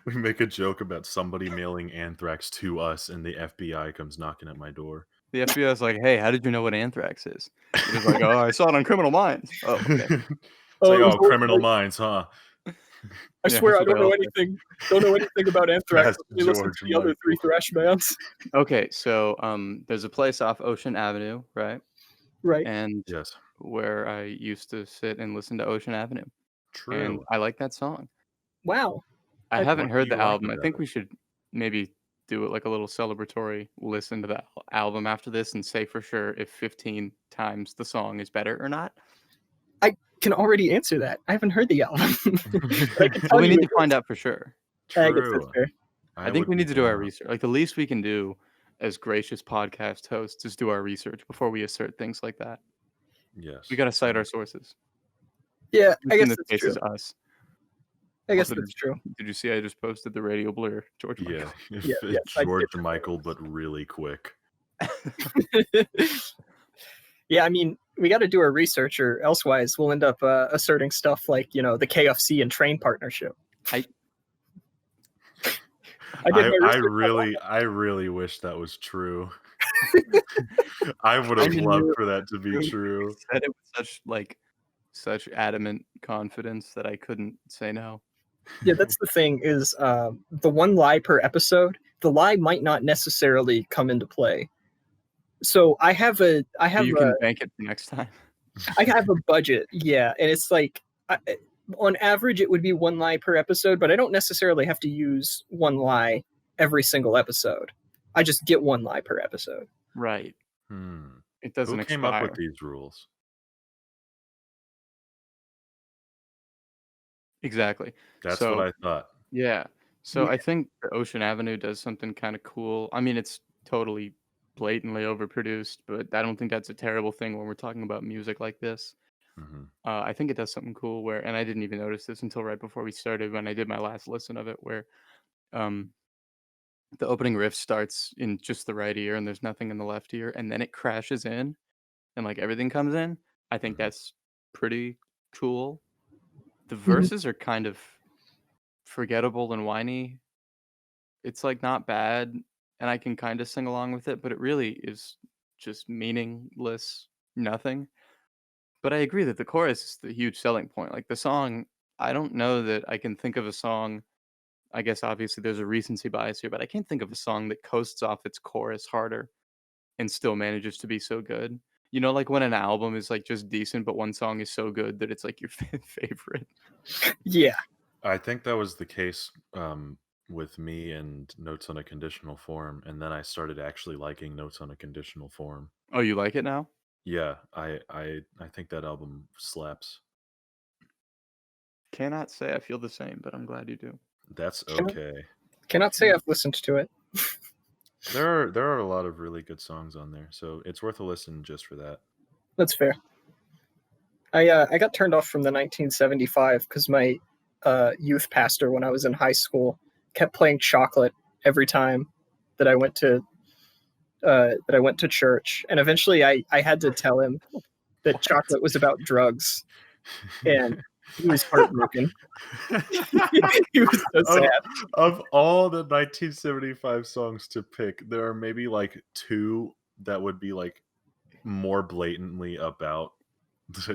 we make a joke about somebody mailing anthrax to us, and the FBI comes knocking at my door. The FBI is like, "Hey, how did you know what anthrax is?" It was like, "Oh, I saw it on Criminal Minds." Oh, okay. It's like, it was oh, Criminal Minds, huh? I Yeah, swear I that's what don't know I anything. Don't know anything about anthrax. That's You listen to George the other three thrash bands, Okay, so there's a place off Ocean Avenue, right? right? And Yes. where I used to sit and listen to Ocean Avenue, and True. I like that song. Wow. I What haven't do heard you the like album. I about think it? we should maybe do it like a little celebratory listen to the album after this and say for sure if 15 times the song is better or not. I can already answer that. I haven't heard the album. But I can Well, tell we you need it to find out for sure. I guess that's True. fair. I think would we be need to do our down. research. Like the least we can do as gracious podcast hosts is do our research before we assert things like that. Yes. We got to cite our sources. Yeah, I In guess this that's case true. is us. I guess Also, that's true. Did you see I just posted the Radio Blur George Yeah. Michael? Yeah, yes, I did. George Michael, but really quick. Yeah, I mean, we got to do our research, or elsewise we'll end up asserting stuff like the KFC and train partnership. I did my research I really wish that was true. I would have I loved knew- for that to be true. said it with such adamant confidence that I couldn't say no. Yeah, that's the thing is the one lie per episode. The lie might not necessarily come into play. So I have You a can bank it for next time. I have a budget, yeah, and it's like on average it would be one lie per episode, but I don't necessarily have to use one lie every single episode. I just get one lie per episode. Right. It doesn't Who came expire. up with these rules? Exactly. That's So- what I thought. Yeah. So Yeah. I think the Ocean Avenue does something kind of cool. I mean, it's totally blatantly overproduced, but I don't think that's a terrible thing when we're talking about music like this. hmm I think it does something cool where, and I didn't even notice this until right before we started when I did my last listen of it, where the opening riff starts in just the right ear and there's nothing in the left ear, and then it crashes in and like everything comes in. I think Mhm. that's pretty cool. The verses are kind of forgettable and whiny. It's like not bad, and I can kind of sing along with it, but it really is just meaningless nothing. But I agree that the chorus is the huge selling point. Like the song, I don't know that I can think of a song. I guess obviously there's a recency bias here, but I can't think of a song that coasts off its chorus harder and still manages to be so good. You know, like when an album is like just decent, but one song is so good that it's like your favorite. Yeah. I think that was the case with me and Notes on a Conditional Form, and then I started actually liking Notes on a Conditional Form. Oh, you like it now? Yeah, I think that album slaps. Cannot say I feel the same, but I'm glad you do. That's Can I- okay. Cannot say I've listened to it. There are a lot of really good songs on there, so it's worth a listen just for that. That's fair. I got turned off from the 1975 because my youth pastor when I was in high school kept playing Chocolate every time that I went to church, and eventually I had to tell him that Chocolate was about drugs, and He was heartbroken. He was so of, sad. of all the 1975 songs to pick, there are maybe like 2 that would be like more blatantly about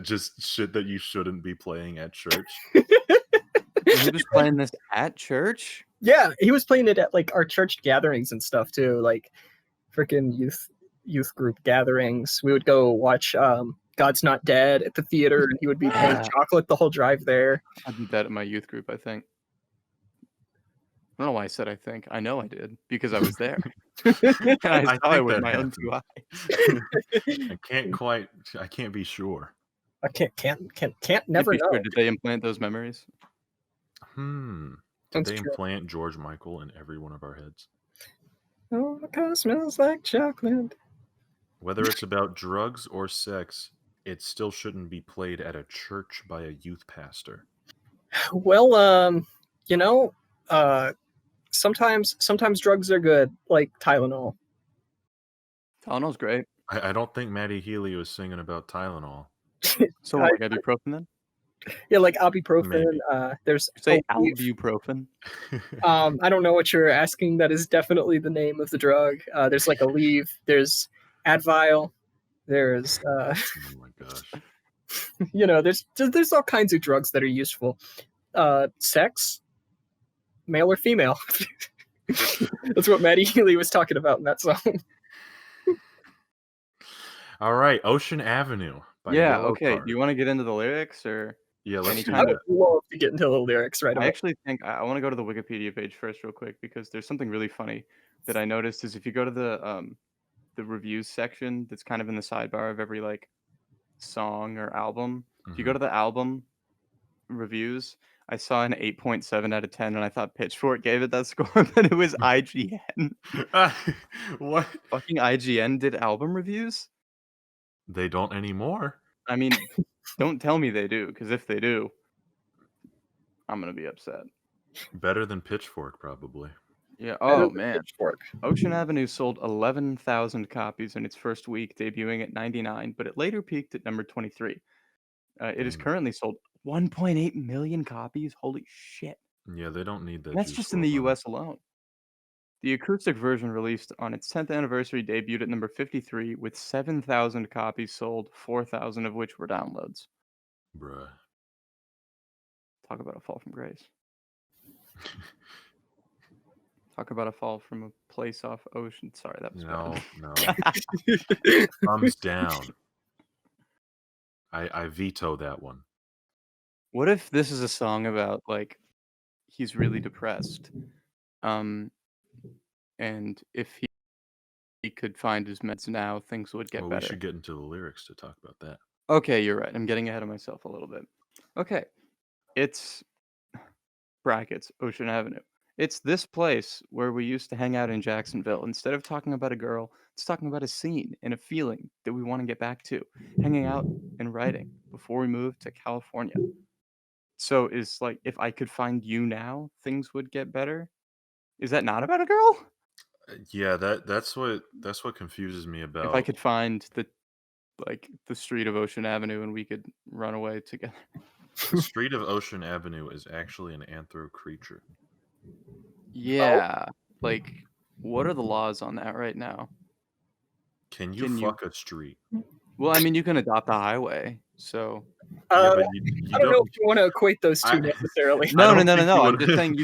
just shit that you shouldn't be playing at church. He was playing this at church? Yeah, he was playing it at like our church gatherings and stuff too, like freaking youth group gatherings. We would go watch God's Not Dead at the theater, and he would be playing Yeah. chocolate the whole drive there. I did that at my youth group, I think. I don't know why I said I think. I know I did because I was there. And I saw it think with that my own happened. 2 eyes. I can't be sure. I can't Can't never be know. sure. Did they implant those memories? Did That's they true. implant George Michael in every one of our heads? Oh, the car smells like chocolate. Whether it's about drugs or sex, it still shouldn't be played at a church by a youth pastor. Well, you know, sometimes drugs are good, like Tylenol. Tylenol's great. I don't think Maddie Healy was singing about Tylenol. So like ibuprofen then? Yeah, like ibuprofen. Maybe. There's You say Aleve. ibuprofen? I don't know what you're asking. That is definitely the name of the drug. There's like Aleve. There's Advil. There's Oh my gosh. there's all kinds of drugs that are useful. Sex, male or female. That's what Maddie Healy was talking about in that song. All right, Ocean Avenue by Yeah, okay. Yellowcard. Do you want to get into the lyrics or Yeah, let's any do I kind that. would love to get into the lyrics right I away. actually think I want to go to the Wikipedia page first real quick because there's something really funny that I noticed is if you go to the reviews section that's kind of in the sidebar of every like song or album. If you go to the album reviews, I saw an 8.7 out of 10 and I thought Pitchfork gave it that score, but it was IGN. What? Fucking IGN did album reviews? They don't anymore. I mean, don't tell me they do, because if they do, I'm gonna be upset. Better than Pitchfork, probably. Yeah. Better Oh than man. Pitchfork. Ocean Avenue sold 11,000 copies in its first week, debuting at 99, but it later peaked at number 23. It is currently sold 1.8 million copies. Holy shit. Yeah, they don't need that. And that's juice just in the WRLD on it. US alone. The acoustic version released on its 10th anniversary debuted at number 53 with 7,000 copies sold, 4,000 of which were downloads. Bruh. Talk about a fall from grace. Talk about a fall from a place off ocean. Sorry, that was No, bad. no. Thumbs down. I veto that one. What if this is a song about like he's really depressed? And if he could find his meds now, things would get Well, better. we should get into the lyrics to talk about that. Okay, you're right. I'm getting ahead of myself a little bit. Okay. It's brackets, Ocean Avenue. It's this place where we used to hang out in Jacksonville. Instead of talking about a girl, it's talking about a scene and a feeling that we want to get back to. Hanging out and writing before we move to California. So is like if I could find you now, things would get better. Is that not about a girl? Yeah, that's what confuses me about. If I could find the street of Ocean Avenue and we could run away together. The street of Ocean Avenue is actually an anthro creature. Yeah. Like, what are the laws on that right now? Can you Can you- fuck a street? Well, I mean, you can adopt a highway, so Yeah, but you I don't know if you want to equate those two I- necessarily. no. don't think you I'm would- just saying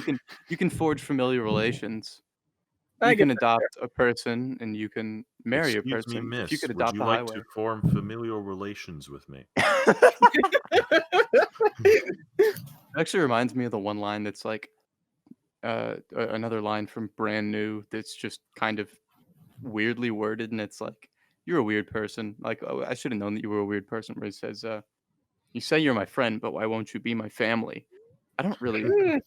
you can forge familiar relations. I You can get that adopt a person, and you can marry a Excuse person. me, miss. If you could Would adopt you a like highway. to form familial relations with me? It actually reminds me of the one line that's like another line from Brand New that's just kind of weirdly worded, and it's like, you're a weird person. Like, oh, I should have known that you were a weird person. Where he says, you say you're my friend, but why won't you be my family? I don't really. I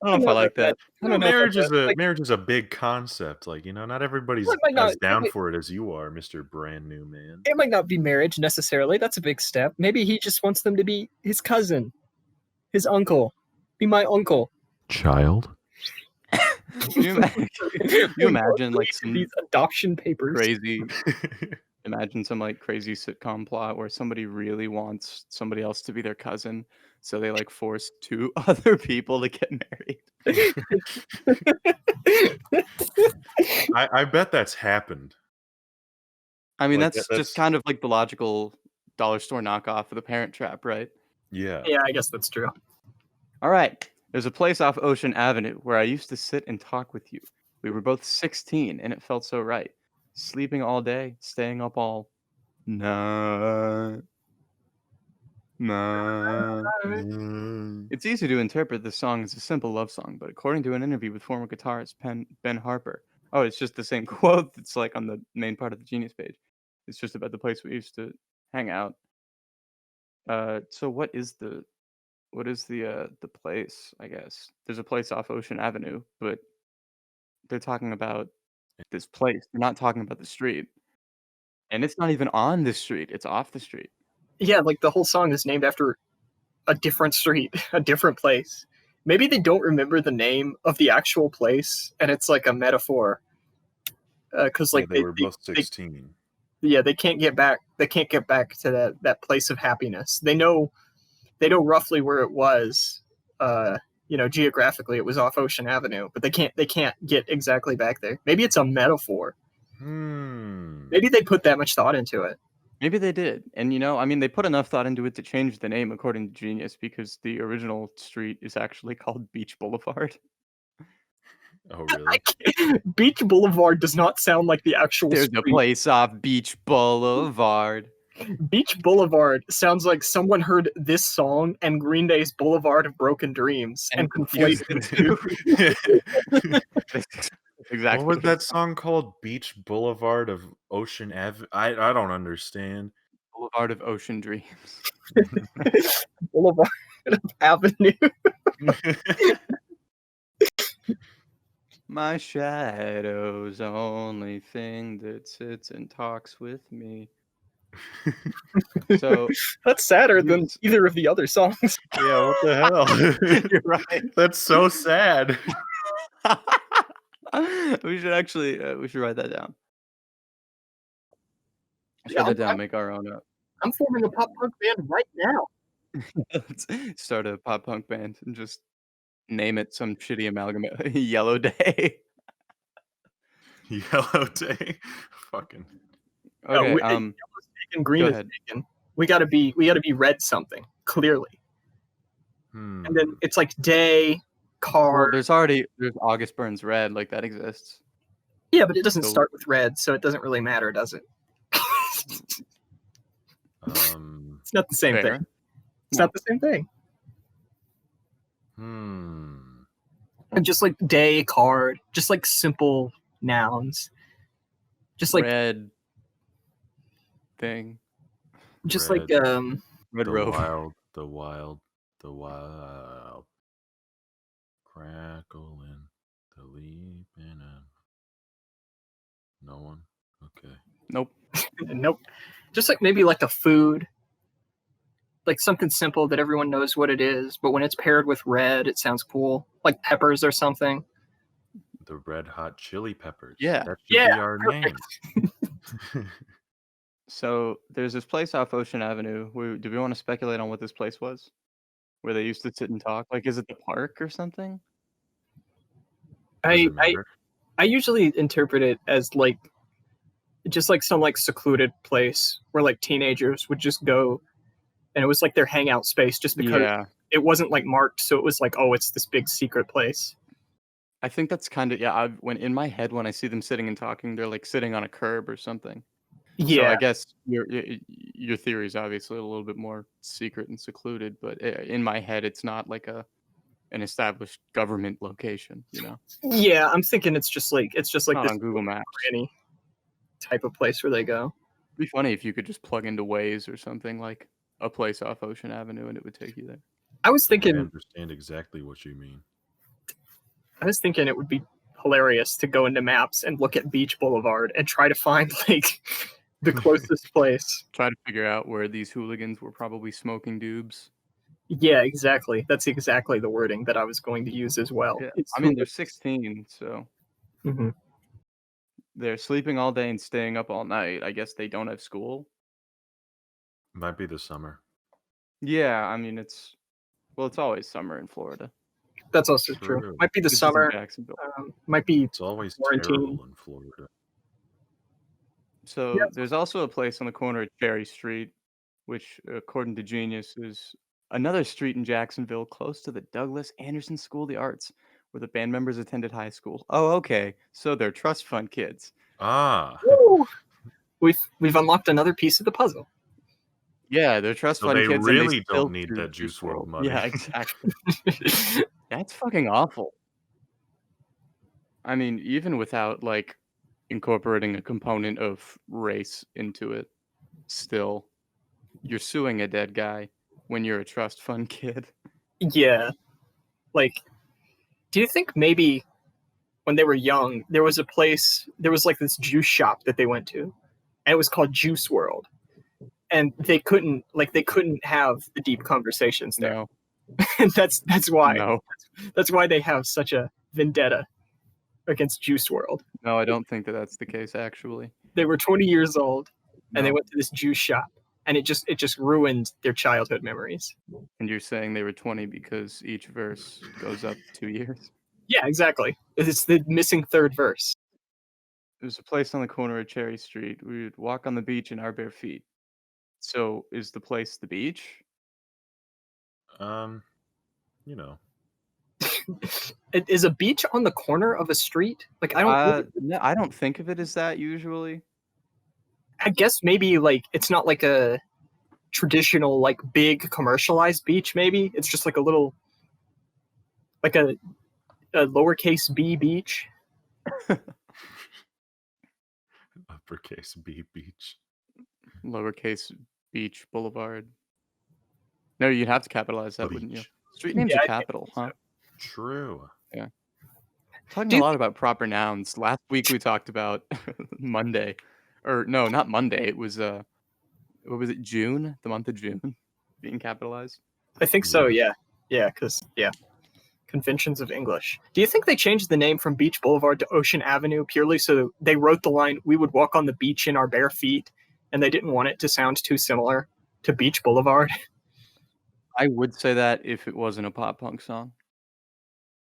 don't know if I like that. I don't know if marriage that's is a like- marriage is a big concept. Like, not everybody's Well, it might as not- down it- for it as you are, Mr. Brand New Man. It might not be marriage necessarily. That's a big step. Maybe he just wants them to be his cousin, his uncle. Be my uncle. Child. Can you imagine like some these adoption papers? crazy Imagine some like crazy sitcom plot where somebody really wants somebody else to be their cousin, so they like force two other people to get married. I bet that's happened. I mean, Like that's just that's kind of like the logical dollar store knockoff of the Parent Trap, right? yeah. Yeah, I guess that's true. All right. There's a place off Ocean Avenue where I used to sit and talk with you. We were both 16 and it felt so right. Sleeping all day, staying up all night. Night. It's easy to interpret this song as a simple love song, but according to an interview with former guitarist Ben Harper, oh, it's just the same quote that's like on the main part of the Genius page. It's just about the place we used to hang out. So what is the place? I guess there's a place off Ocean Avenue, but they're talking about this place. They're not talking about the street, and it's not even on the street. It's off the street. Yeah, like the whole song is named after a different street, a different place. Maybe they don't remember the name of the actual place, and it's like a metaphor. Because like they were both 16. yeah, they can't get back. They can't get back to that place of happiness. They know roughly where it was. Geographically, it was off Ocean Avenue, but they can't get exactly back there. Maybe it's a metaphor. Maybe they put that much thought into it. Maybe they did, and I mean, they put enough thought into it to change the name, according to Genius, because the original street is actually called Beach Boulevard. Oh, really? Beach Boulevard does not sound like the actual There's street. a place off Beach Boulevard. Beach Boulevard sounds like someone heard this song and Green Day's Boulevard of Broken Dreams and conflated the two. Exactly. What was that song called? Beach Boulevard of Ocean Ave. I don't understand. Boulevard of Ocean Dreams. Boulevard of Avenue. My shadow's only thing that sits and talks with me. So That's sadder than either of the other songs. Yeah, what the hell? You're right. That's so sad. we should write that down. Shut that down. Make our own up. I'm forming a pop punk band right now. Let's start a pop punk band and just name it some shitty amalgamate. Yellow Day. Yellow Day. Fucking. Okay. Yellow's taken, green go is ahead. taken. We gotta be red something, clearly. And then it's like day, car. Well, there's August Burns Red, like that exists. Yeah, but it doesn't So- start with red, so it doesn't really matter, does it? It's not the same Fair. thing. It's not the same thing. And just like day, card, just like simple nouns. Just like Red thing. just Red. like Red The Rover. wild, crackling, the leaping, and no one. Okay. Nope. nope. Just like maybe like a food. Like something simple that everyone knows what it is, but when it's paired with red, it sounds cool. Like peppers or something. The Red Hot Chili Peppers. Yeah. That should Yeah, be our perfect. name. So there's this place off Ocean Avenue. Do we want to speculate on what this place was? Where they used to sit and talk? Like, is it the park or something? Does it matter? I usually interpret it as like just like some like secluded place where like teenagers would just go, and it was like their hangout space just because Yeah. it wasn't like marked, so it was like, oh, it's this big secret place. I think that's kind of, yeah. When in my head, when I see them sitting and talking, they're like sitting on a curb or something. So Yeah, I guess your theory is obviously a little bit more secret and secluded, but in my head, it's not like an established government location. yeah. I'm thinking it's just like Not this on Google Maps. any type of place where they go. It'd be funny if you could just plug into Waze or something like a place off Ocean Avenue and it would take you there. I was I thinking understand exactly what you mean. it would be hilarious to go into maps and look at Beach Boulevard and try to find like the closest place. Try to figure out where these hooligans were probably smoking doobs. Yeah, exactly. That's exactly the wording that I was going to use as well. Yeah. It's I mean, they're 16, so Mhm. they're sleeping all day and staying up all night. I guess they don't have school. Might be the summer. Yeah, I mean it's always summer in Florida. That's also true. True. Might be the This is in summer. Jacksonville. Might be It's always quarantine. terrible in Florida. So Yes. there's also a place on the corner of Cherry Street, which, according to Genius, is another street in Jacksonville close to the Douglas Anderson School of the Arts, where the band members attended high school. Oh, okay. So they're trust fund kids. Ah, Woo! We've unlocked another piece of the puzzle. Yeah, they're trust so fund they kids, and they really still don't need do that Juice WRLD money. Yeah, exactly. That's fucking awful. I mean, even without like incorporating a component of race into it, still, you're suing a dead guy when you're a trust fund kid. Yeah. Like, do you think maybe when they were young, there was like this juice shop that they went to, and it was called Juice WRLD, and they couldn't have the deep conversations there. No, And that's why no, they have such a vendetta against Juice WRLD. no. I don't think that that's the case. Actually, They were 20 years old, and they No. went to this juice shop, and it just ruined their childhood memories. And you're saying they were 20 because each verse goes up 2 years. Yeah, exactly. It's the missing third verse. There's a place on the corner of Cherry Street. We would walk on the beach in our bare feet. So is the place the beach? You know, Is a beach on the corner of a street? Like, I don't. No, I don't think of it as that usually. I guess maybe like it's not like a traditional like big commercialized beach. Maybe it's just like a little, like a lowercase b beach. uppercase B beach. Lowercase beach boulevard. No, you'd have to capitalize that, wouldn't you? Beach. Street names Yeah, are I think capital, so. huh? True. Talking Do a you lot about proper nouns. Last week we talked about Monday. Or no, not Monday. It was what was it, June? The month of June being capitalized. I think so. Yeah. Yeah, because conventions of English. Do you think they changed the name from Beach Boulevard to Ocean Avenue purely so they wrote the line "We would walk on the beach in our bare feet," and they didn't want it to sound too similar to Beach Boulevard? I would say that if it wasn't a pop punk song.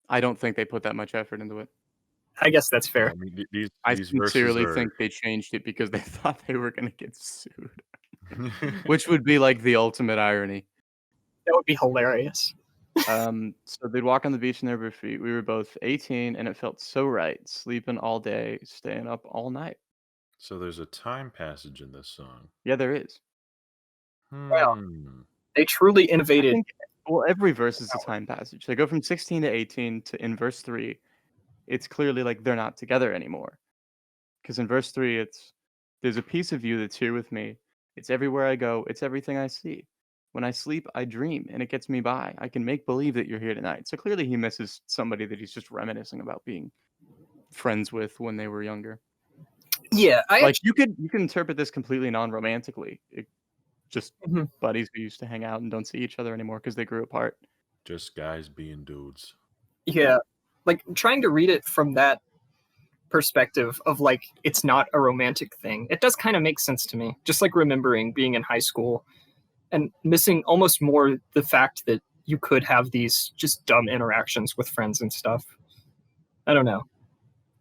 I don't think they put that much effort into it. I guess that's I fair. mean, I these verses sincerely are. think they changed it because they thought they were going to get sued, which would be like the ultimate irony. That would be hilarious. So they'd walk on the beach in their bare feet. We were both 18, and it felt so right, sleeping all day, staying up all night. So there's a time passage in this song. Yeah, there is. Well, Hmm. They truly I innovated. think, well, every verse is a time passage. They go from 16 to 18 to in verse 3, it's clearly like they're not together anymore. Because in verse 3, there's a piece of you that's here with me. It's everywhere I go. It's everything I see. When I sleep, I dream, and it gets me by. I can make believe that you're here tonight. So clearly he misses somebody that he's just reminiscing about being friends with when they were younger. Yeah, Like you can interpret this completely non-romantically. Just Mhm. buddies who used to hang out and don't see each other anymore because they grew apart. Just guys being dudes. Yeah, like trying to read it from that perspective of like it's not a romantic thing. It does kind of make sense to me. Just like remembering being in high school and missing almost more the fact that you could have these just dumb interactions with friends and stuff. I don't know.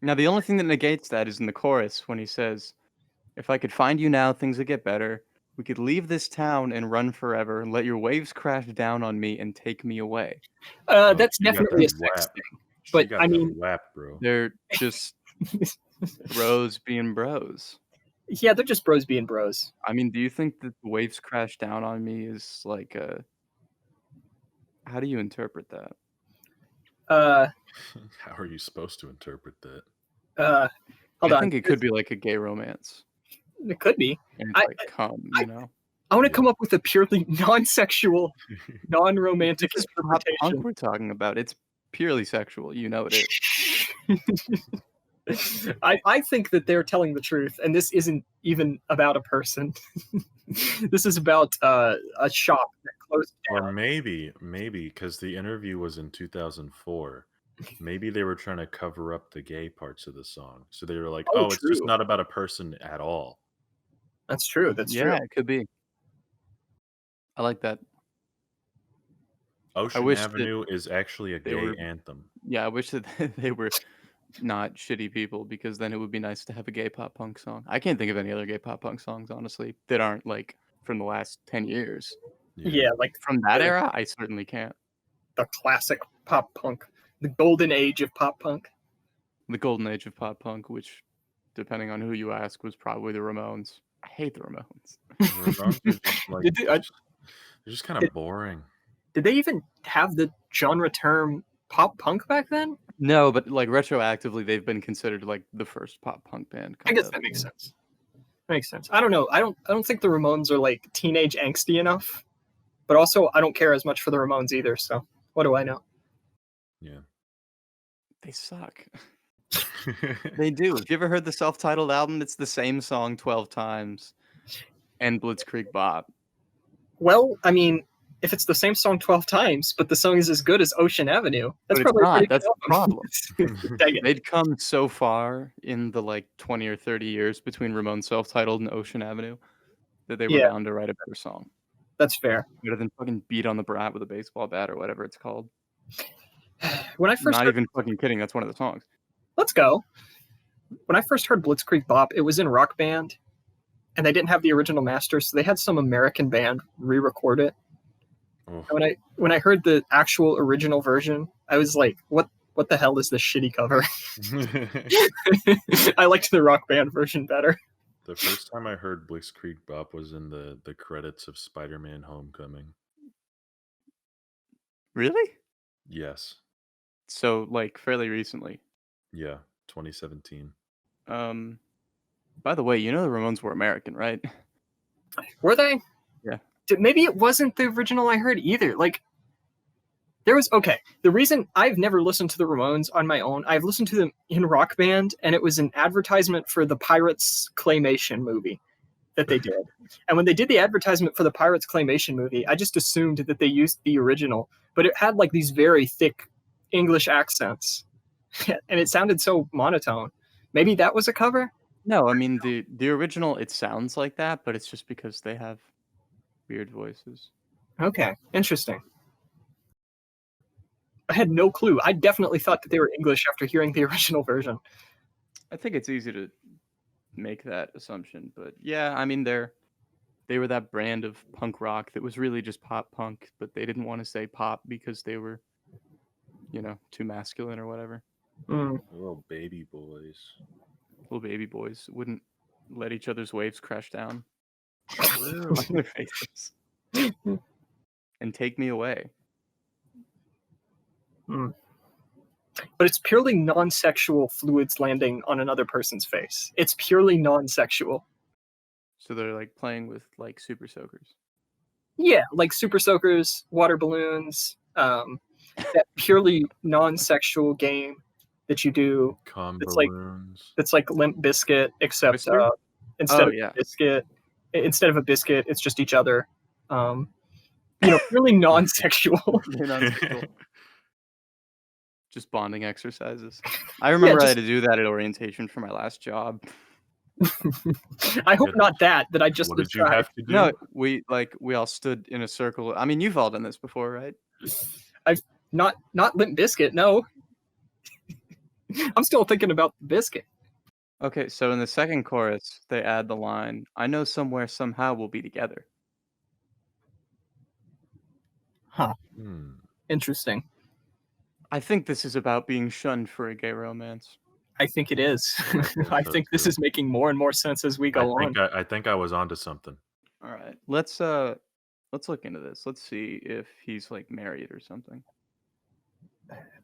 Now, the only thing that negates that is in the chorus when he says, "If I could find you now, things would get better. We could leave this town and run forever and let your waves crash down on me and take me away." Oh, That's she got definitely a that sex whap. thing. She But, got I that mean- whap, bro. They're just bros being bros. Yeah, they're just bros being bros. I mean, do you think that the waves crash down on me is like a... How do you interpret that? How are you supposed to interpret that? Hold I on. think it could be like a gay romance. It could be. And I- like come, you know? I want to Yeah. come up with a purely non-sexual, non-romantic This is pop punk interpretation. we're talking about. It's purely sexual. You know it is. I think that they're telling the truth, and this isn't even about a person. This is about a shop that closed down. Or maybe because the interview was in 2004, Maybe they were trying to cover up the gay parts of the song. So they were like, Oh, "Oh, it's just true. not about a person at all." That's true. That's Yeah, true. it could be. I like that. I Ocean wish that Avenue is actually a they gay were. anthem. Yeah, I wish that they were not shitty people because then it would be nice to have a gay pop punk song. I can't think of any other gay pop punk songs, honestly, that aren't like from the last 10 years. Yeah. Yeah, like From that the, era, I certainly can't. the classic pop punk, the golden age of pop punk. The golden age of pop punk, which, depending on who you ask, was probably the Ramones. I hate the Ramones. The Ramones are just like did, they, they're just kind did, of boring. did they even have the genre term pop punk back then? No, but like retroactively, they've been considered like the first pop punk band. I guess that makes sense. Makes sense. I don't know. I don't think the Ramones are like teenage angsty enough. But also, I don't care as much for the Ramones either. So what do I know? Yeah. They suck. They do. Have you ever heard the self-titled album? It's the same song 12 times. And Blitzkrieg Bop. Well, I mean, if it's the same song 12 times, but the song is as good as Ocean Avenue, that's But it's probably a not. pretty That's good the problem. album. Dang it. They'd come so far in the like 20 or 30 years between Ramones self-titled and Ocean Avenue that they were Yeah. bound to write a better song. That's fair. Better than fucking beat on the brat with a baseball bat or whatever it's called. When I first Not heard, even fucking kidding. That's one of the songs. let's go. When I first heard Blitzkrieg Bop, it was in Rock Band, and they didn't have the original master, so they had some American band re-record it. Oh. And when I heard the actual original version, I was like, what the hell is this shitty cover? I liked the Rock Band version better. The first time I heard Blitzkrieg Bop was in the credits of Spider-Man: Homecoming. Really? Yes. So like fairly recently. Yeah. 2017. By the way, you know the Ramones were American, right? Were they? Yeah. Maybe it wasn't the original I heard either. Like, there was, okay, the reason I've never listened to the Ramones on my own, I've listened to them in Rock Band, and it was an advertisement for the Pirates Claymation movie that they did. And when they did the advertisement for the Pirates Claymation movie, I just assumed that they used the original, but it had like these very thick English accents, and it sounded so monotone. Maybe that was a cover? No, I mean the original. It sounds like that, but it's just because they have weird voices. Okay, interesting. I had no clue. I definitely thought that they were English after hearing the original version. I think it's easy to make that assumption, but yeah, I mean they were that brand of punk rock that was really just pop punk, but they didn't want to say pop because they were, too masculine or whatever. Little baby boys. Little baby boys wouldn't let each other's waves crash down on their faces and take me away. But it's purely non-sexual fluids landing on another person's face. It's purely non-sexual. So they're like playing with like super soakers. Yeah, like super soakers, water balloons, that purely non-sexual game that you do. Cum It's like balloons. it's like Limp Bizkit, except Twister? instead Oh, of yeah. instead of a biscuit, it's just each other. Purely non-sexual. They're non-sexual. Just bonding exercises. I remember I had to do that at orientation for my last job. I hope not that I just What did you have to do? No, we all stood in a circle. I mean, you've all done this before, right? I've not Limp Bizkit, no. I'm still thinking about the biscuit. Okay, so in the second chorus, they add the line, "I know somewhere, somehow we'll be together." Huh. Interesting. I think this is about being shunned for a gay romance. I think it is. I think this is making more and more sense as we go on. I think I was onto something. All right, let's look into this. Let's see if he's like married or something.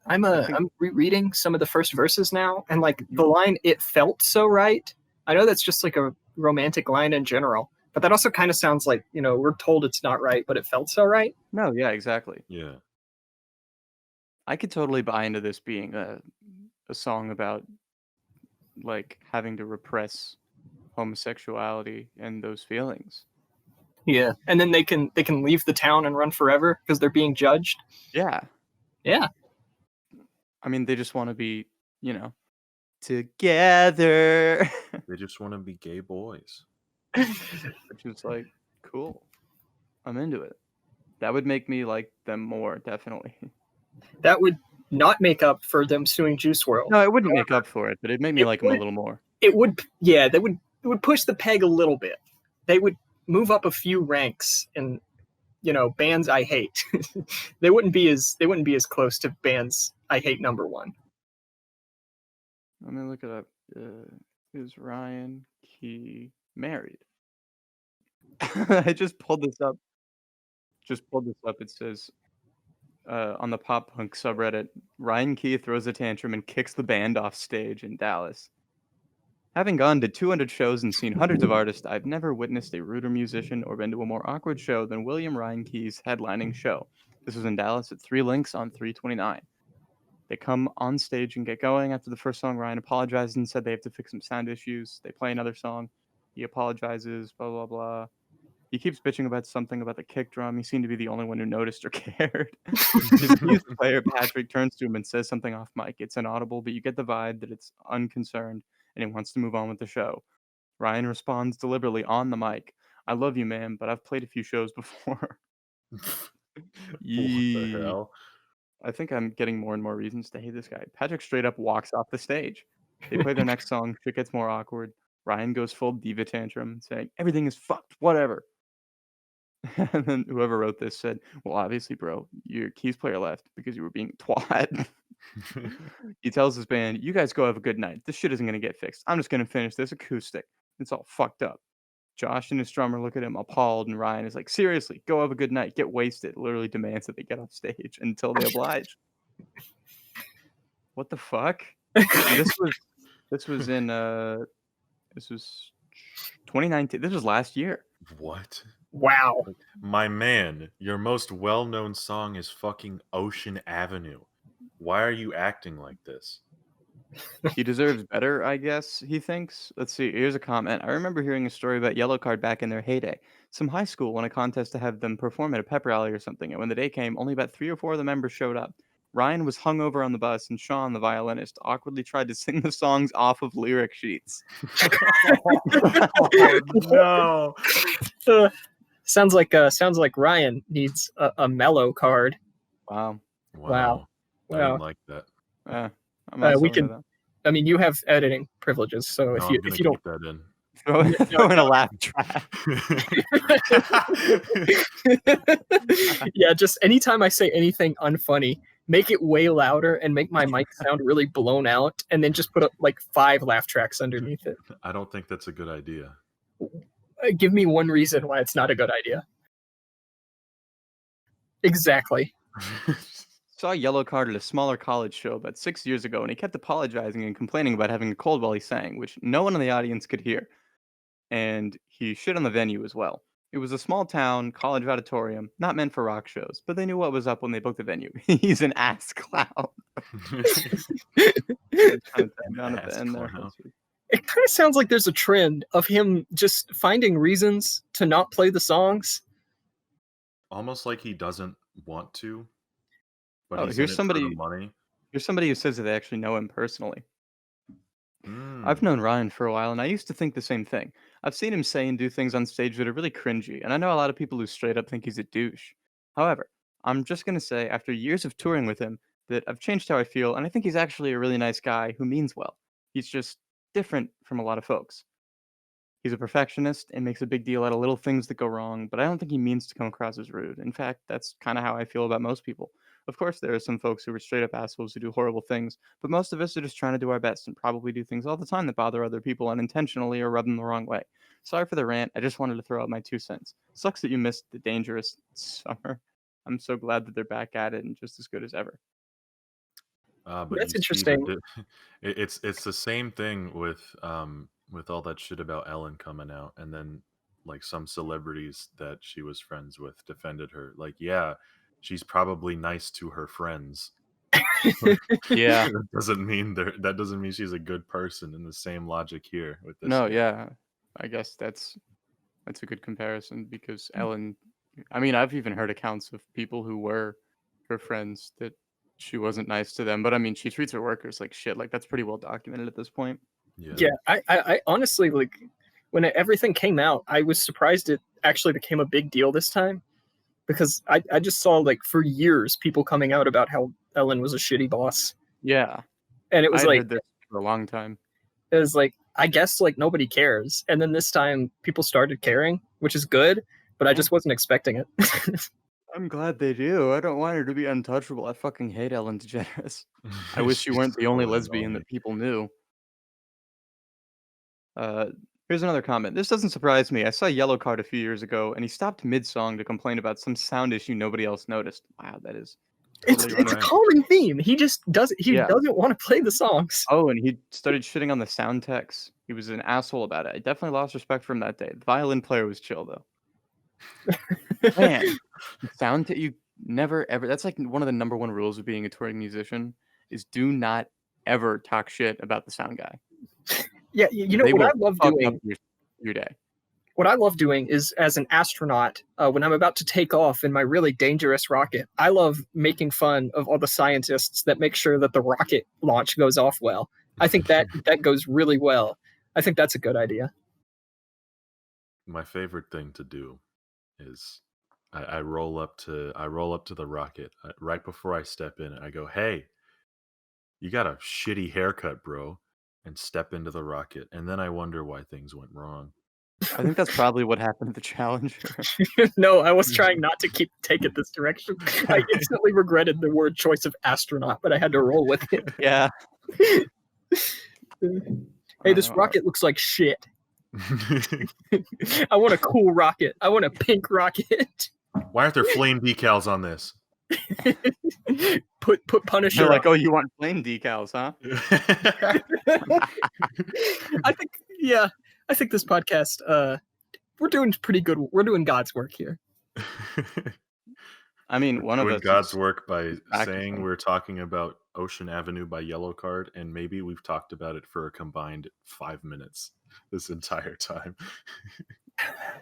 I'm rereading some of the first verses now, and like the line "it felt so right." I know that's just like a romantic line in general, but that also kind of sounds like we're told it's not right, but it felt so right. No, yeah, exactly. Yeah. I could totally buy into this being a song about like having to repress homosexuality and those feelings. Yeah, and then they can leave the town and run forever because they're being judged. Yeah. Yeah. I mean, they just want to be, you know, together, They just want to be gay boys. which is like cool. I'm into it. That would make me like them more, definitely. That would not make up for them suing Juice WRLD. No, it wouldn't make up for it, but it made me It like them a would- little more. It would, yeah, it would push the peg a little bit. They would move up a few ranks in, bands I hate. They wouldn't be as close to bands I hate #1. Let me look it up. Is Ryan Key married? I just pulled this up. It says on the pop punk subreddit, Ryan Key throws a tantrum and kicks the band off stage in Dallas. Having gone to 200 shows and seen hundreds of artists, I've never witnessed a ruder musician or been to a more awkward show than William Ryan Key's headlining show. This was in Dallas at 3 Links on 329. They come on stage and get going. After the first song, Ryan apologizes and said they have to fix some sound issues. They play another song. He apologizes, blah, blah, blah. He keeps bitching about something about the kick drum. He seemed to be the only one who noticed or cared. His keys player, Patrick, turns to him and says something off mic. It's inaudible, but you get the vibe that it's unconcerned and he wants to move on with the show. Ryan responds deliberately on the mic. I love you, man, but I've played a few shows before. What Yee. the hell? I think I'm getting more and more reasons to hate this guy. Patrick straight up walks off the stage. They play their next song. Shit gets more awkward. Ryan goes full diva tantrum, saying, everything is fucked, whatever. And then whoever wrote this said, well, obviously, bro, your keys player left because you were being twat. He tells his band, you guys go have a good night. This shit isn't going to get fixed. I'm just going to finish this acoustic. It's all fucked up. Josh and his drummer look at him appalled, and Ryan is like, seriously, go have a good night. Get wasted. Literally demands that they get off stage until they oblige. What the fuck? And this was in this was 2019. This was last year. What? Wow. My man, your most well-known song is fucking Ocean Avenue. Why are you acting like this? He deserves better, I guess, he thinks. Let's see. Here's a comment. I remember hearing a story about Yellowcard back in their heyday. Some high school won a contest to have them perform at a pep rally or something, and when the day came, only about 3 or 4 of the members showed up. Ryan was hungover on the bus, and Sean, the violinist, awkwardly tried to sing the songs off of lyric sheets. No. Sounds like Ryan needs a mellow card. Wow. Wow. I didn't like that. I'm not we so into can. I mean, you have editing privileges, so No, if I'm you gonna don't, keep that in. throw in a laugh track. yeah, just anytime I say anything unfunny, make it way louder and make my mic sound really blown out, and then just put up like 5 laugh tracks underneath it. I don't think that's a good idea. Give me one reason why it's not a good idea. Exactly. Saw Yellowcard at a smaller college show about 6 years ago, and he kept apologizing and complaining about having a cold while he sang, which no one in the audience could hear. And he shit on the venue as well. It was a small town, college auditorium, not meant for rock shows, but they knew what was up when they booked the venue. He's an ass clown. Kind of down at the end there. It kind of sounds like there's a trend of him just finding reasons to not play the songs. Almost like he doesn't want to. But Oh, he's here's in it somebody- for the money. Here's somebody who says that they actually know him personally. Mm. I've known Ryan for a while, and I used to think the same thing. I've seen him say and do things on stage that are really cringy, and I know a lot of people who straight up think he's a douche. However, I'm just going to say, after years of touring with him, that I've changed how I feel, and I think he's actually a really nice guy who means well. He's just different from a lot of folks. He's a perfectionist and makes a big deal out of little things that go wrong, but I don't think he means to come across as rude. In fact, that's kind of how I feel about most people. Of course, there are some folks who are straight up assholes who do horrible things, but most of us are just trying to do our best and probably do things all the time that bother other people unintentionally or rub them the wrong way. Sorry for the rant. I just wanted to throw out my 2 cents. Sucks that you missed the dangerous summer. I'm so glad that they're back at it and just as good as ever. But That's you see that interesting. it's the same thing with all that shit about Ellen coming out, and then like some celebrities that she was friends with defended her. Like, yeah, she's probably nice to her friends. Yeah. that doesn't mean she's a good person. In the same logic here with this. No, guy. yeah. I guess that's a good comparison because Ellen, I mean, I've even heard accounts of people who were her friends that she wasn't nice to them, but I mean, she treats her workers like shit. Like that's pretty well documented at this point. Yeah, I honestly, like, when everything came out, I was surprised it actually became a big deal this time, because I just saw, like, for years people coming out about how Ellen was a shitty boss, Yeah, and it I was had like heard this for a long time. I guess, like, nobody cares, and then this time people started caring, which is good, but I Yeah. just wasn't expecting it. I'm glad they do. I don't want her to be untouchable. I fucking hate Ellen DeGeneres. I wish you She's weren't the only so lesbian annoying. that people knew. Here's another comment. This doesn't surprise me. I saw Yellowcard a few years ago, and he stopped mid-song to complain about some sound issue nobody else noticed. Wow, that is totally It's a Right. common theme. He just doesn't Yeah. doesn't want to play the songs. Oh, and he started shitting on the sound techs. He was an asshole about it. I definitely lost respect for him that day. The violin player was chill though. Man, you never ever. That's like one of the number one rules of being a touring musician is do not ever talk shit about the sound guy. Yeah, you know They what I will love fuck doing? up your day. What I love doing is, as an astronaut, when I'm about to take off in my really dangerous rocket, I love making fun of all the scientists that make sure that the rocket launch goes off well. I think that goes really well. I think that's a good idea. My favorite thing to do is I roll up to the rocket right before I step in. I go, "Hey, you got a shitty haircut, bro," and step into the rocket. And then I wonder why things went wrong. I think that's probably what happened at the Challenger. No, I was trying not to take it this direction. I instantly regretted the word choice of astronaut, but I had to roll with it. Yeah. Hey, this rocket looks like shit. I want a cool rocket. I want a pink rocket. Why aren't there flame decals on this? Put Punisher. They're like, oh, you want flame decals, huh? I think this podcast, we're doing pretty good. We're doing God's work here. I mean, one of Doing us God's is work by practicing. saying we're talking about Ocean Avenue by Yellowcard, and maybe we've talked about it for a combined 5 minutes this entire time.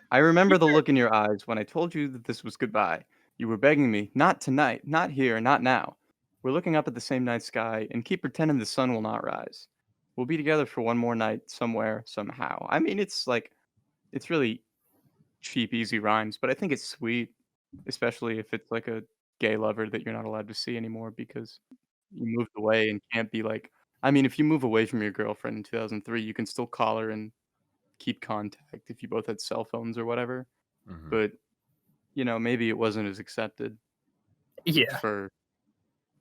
I remember the look in your eyes when I told you that this was goodbye. You were begging me, not tonight, not here, not now. We're looking up at the same night sky and keep pretending the sun will not rise. We'll be together for one more night, somewhere, somehow. I mean, it's really cheap, easy rhymes, but I think it's sweet, especially if it's like a gay lover that you're not allowed to see anymore because you moved away and can't be like. I mean, if you move away from your girlfriend in 2003, you can still call her and keep contact if you both had cell phones or whatever. Mhm. But maybe it wasn't as accepted Yeah, for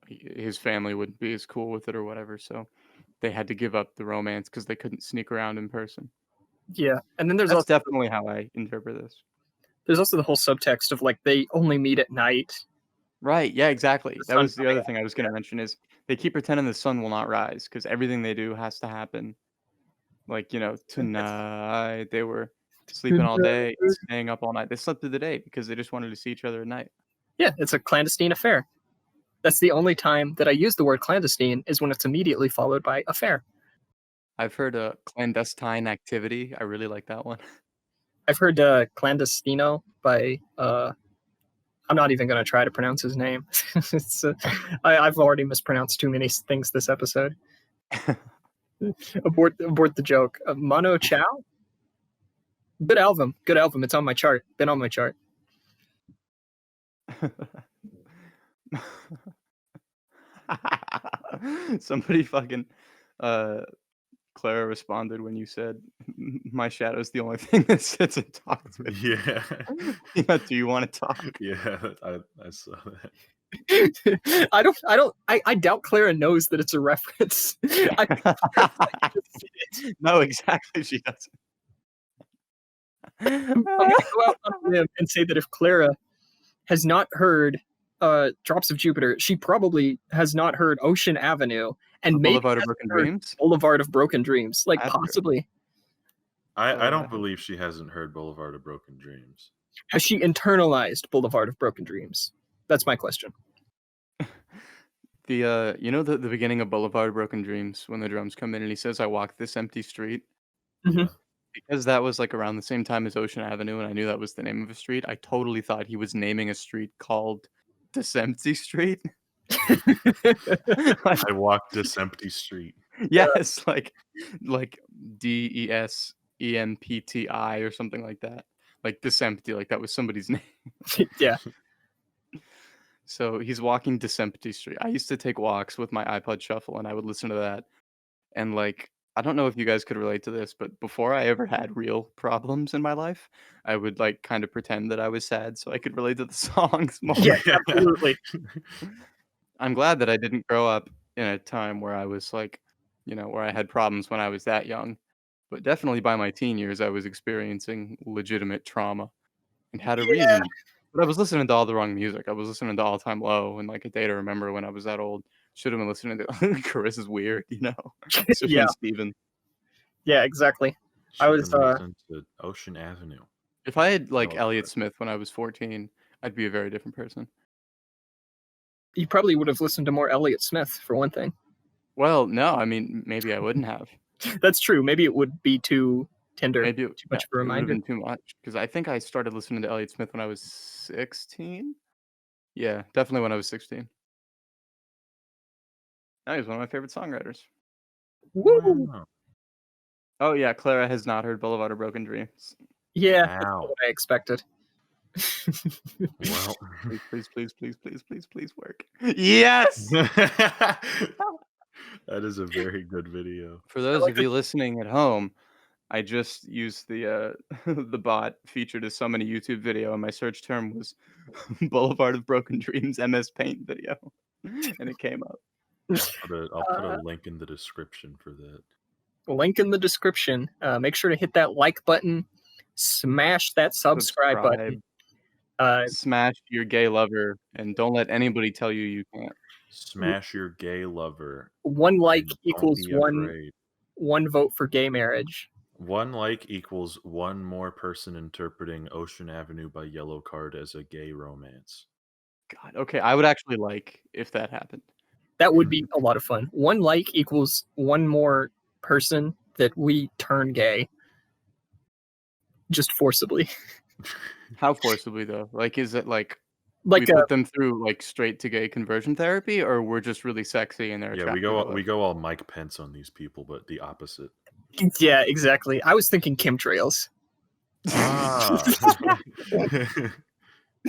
his family wouldn't be as cool with it or whatever. So they had to give up the romance because they couldn't sneak around in person. yeah. And then That's definitely how I interpret this. there's also the whole subtext of, like, they only meet at night. Right. Yeah, exactly. The That sun was the coming other up, thing I was going to mention is they keep pretending the sun will not rise because everything they do has to happen. Like, tonight they were sleeping all day, and staying up all night. They slept through the day because they just wanted to see each other at night. Yeah, it's a clandestine affair. That's the only time that I use the word clandestine, is when it's immediately followed by affair. I've heard a clandestine activity. I really like that one. I've heard clandestino by I'm not even going to try to pronounce his name. I've already mispronounced too many things this episode. Abort the joke. Mono Chao. Good album. It's on my chart. Been on my chart. Somebody fucking Clara responded when you said my shadow's the only thing that sits and talks with me. Yeah. Yeah, do you want to talk? Yeah, I saw that. I doubt Clara knows that it's a reference. No, exactly. She doesn't. I'm gonna go out on a limb and say that if Clara has not heard Drops of Jupiter, she probably has not heard Ocean Avenue and maybe Boulevard of hasn't Broken heard Dreams. Boulevard of Broken Dreams. Like, After. possibly. I don't believe she hasn't heard Boulevard of Broken Dreams. Has she internalized Boulevard of Broken Dreams? That's my question. The beginning of Boulevard of Broken Dreams when the drums come in and he says, "I walk this empty street." Mhm. Because that was like around the same time as Ocean Avenue, and I knew that was the name of a street. I totally thought he was naming a street called this empty street. Like, I walked this empty street. yes, like DESEMPTI or something like that. Like Desempty, like that was somebody's name. Yeah. So he's walking Desempty Street. I used to take walks with my iPod Shuffle, and I would listen to that. And like, I don't know if you guys could relate to this, but before I ever had real problems in my life, I would like kind of pretend that I was sad so I could relate to the songs more. Yeah, absolutely. I'm glad that I didn't grow up in a time where I was like, where I had problems when I was that young. But definitely by my teen years, I was experiencing legitimate trauma and had a Yeah. reason. But I was listening to all the wrong music. I was listening to All Time Low and like A Day to Remember when I was that old. Should have been listening to Chris is Weird, Especially Yeah. Steven. Yeah, exactly. I Should've was, listened to Ocean Avenue. If I had like Oh, Elliott right. Smith when I was 14, I'd be a very different person. You probably would have listened to more Elliott Smith, for one thing. Well, no, I mean, maybe I wouldn't have. That's true. Maybe it would be too tender, Maybe too much of a it would have reminder. been too much because I think I started listening to Elliott Smith when I was 16. Yeah, definitely when I was 16. Now he's one of my favorite songwriters. Woo! Wow. Oh yeah, Clara has not heard Boulevard of Broken Dreams. Yeah, that's Wow. what I expected. Well, Please work. Yes. that is a very good video. For those like of you listening at home, I just used the the bot feature to summon a YouTube video, and my search term was Boulevard of Broken Dreams MS Paint video, and it came up. I'll put a link in the description for that. Link in the description. Make sure to hit that like button. Smash that subscribe button. Smash your gay lover, and don't let anybody tell you you can't. Smash your gay lover. One like and don't equals be one afraid. vote for gay marriage. One like equals one more person interpreting Ocean Avenue by Yellowcard as a gay romance. God, okay, I would actually like if that happened. That would be a lot of fun. One like equals one more person that we turn gay. Just forcibly. How forcibly though? Like, is it like Like we put them through like straight to gay conversion therapy, or we're just really sexy and they're Yeah, attracted? we go all Mike Pence on these people, but the opposite. yeah, exactly. I was thinking chemtrails. Ah.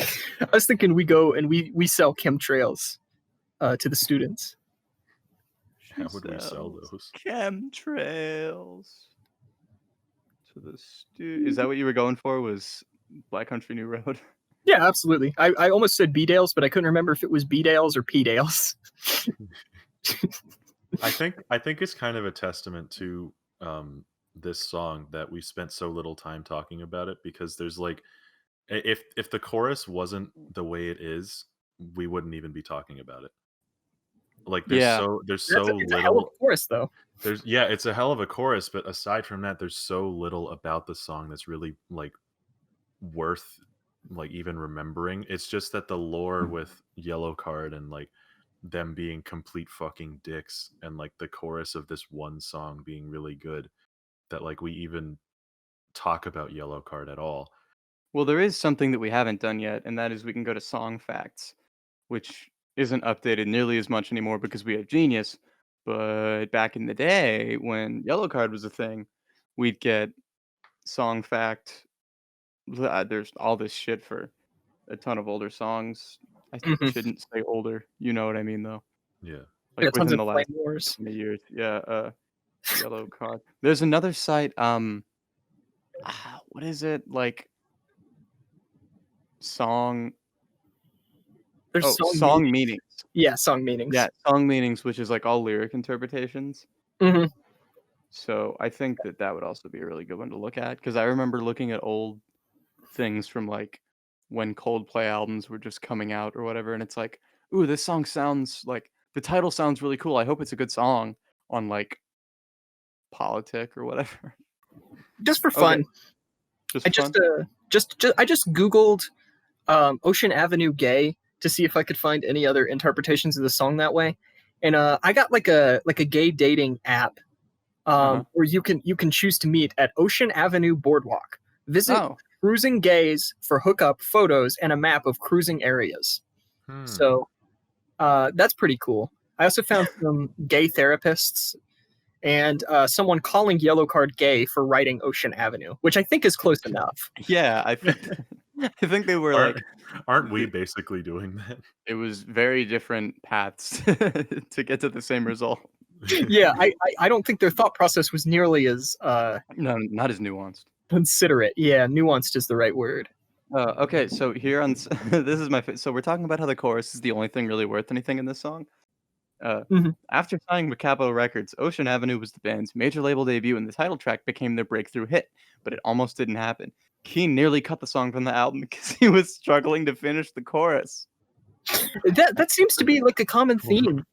I was thinking we go and we sell chemtrails to the students. How would we sell those? Chemtrails to the Is that what you were going for? Was Black Country New Road? Yeah, absolutely. I almost said B-Dales, but I couldn't remember if it was B-Dales or P-Dales. I think it's kind of a testament to this song that we spent so little time talking about it, because there's like, if the chorus wasn't the way it is, we wouldn't even be talking about it. Like there's Yeah. so It's a hell of little. a chorus, though. It's a hell of a chorus, but aside from that, there's so little about the song that's really like worth like even remembering. It's just that the lore with Yellowcard and like them being complete fucking dicks, and like the chorus of this one song being really good, that like we even talk about Yellowcard at all. Well, there is something that we haven't done yet, and that is we can go to song facts, which isn't updated nearly as much anymore because we have Genius. But back in the day when Yellowcard was a thing, we'd get song fact. There's all this shit for a ton of older songs. I Mhm. shouldn't say older. You know what I mean, though. Yeah. Like Yeah, tons within of the Flame last Wars. 20 years. Yeah. Yellowcard. There's another site. What is it like? Song. There's Song meanings. Yeah, song meanings. Yeah, song meanings, which is like all lyric interpretations. hmm So I think that would also be a really good one to look at, because I remember looking at old things from like when Coldplay albums were just coming out or whatever, and it's like, ooh, this song sounds like the title sounds really cool. I hope it's a good song on like Politic or whatever. Just for fun. Okay. I just Googled Ocean Avenue gay to see if I could find any other interpretations of the song that way. And I got like a gay dating app where you can choose to meet at Ocean Avenue Boardwalk. Visit cruising gays for hookup photos and a map of cruising areas. So That's pretty cool. I also found some gay therapists and someone calling Yellowcard gay for writing Ocean Avenue, which I think is close enough. Yeah, I think I think they were Aren't like aren't we basically doing that? it was very different paths to get to the same result. Yeah, I don't think their thought process was nearly as No, not as nuanced. considerate. Yeah, nuanced is the right word. Okay, so here on this is so we're talking about how the chorus is the only thing really worth anything in this song. Mhm. After signing with Capitol Records, Ocean Avenue was the band's major label debut, and the title track became their breakthrough hit. But it almost didn't happen. Keane nearly cut the song from the album because he was struggling to finish the chorus. That seems to be like a common theme.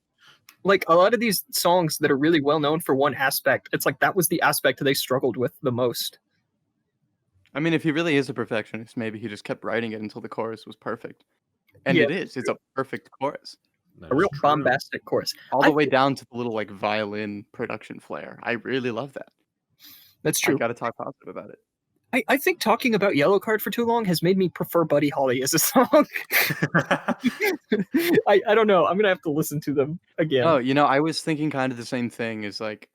Like a lot of these songs that are really well known for one aspect, it's like that was the aspect they struggled with the most. I mean, if he really is a perfectionist, maybe he just kept writing it until the chorus was perfect. And Yeah, it is. It's a perfect chorus. That a is real true. bombastic chorus. All I the way think down to the little like violin production flair. I really love that. that's I true. gotta talk positive about it. I think talking about Yellowcard for too long has made me prefer Buddy Holly as a song. I don't know. I'm gonna have to listen to them again. Oh, I was thinking kind of the same thing is like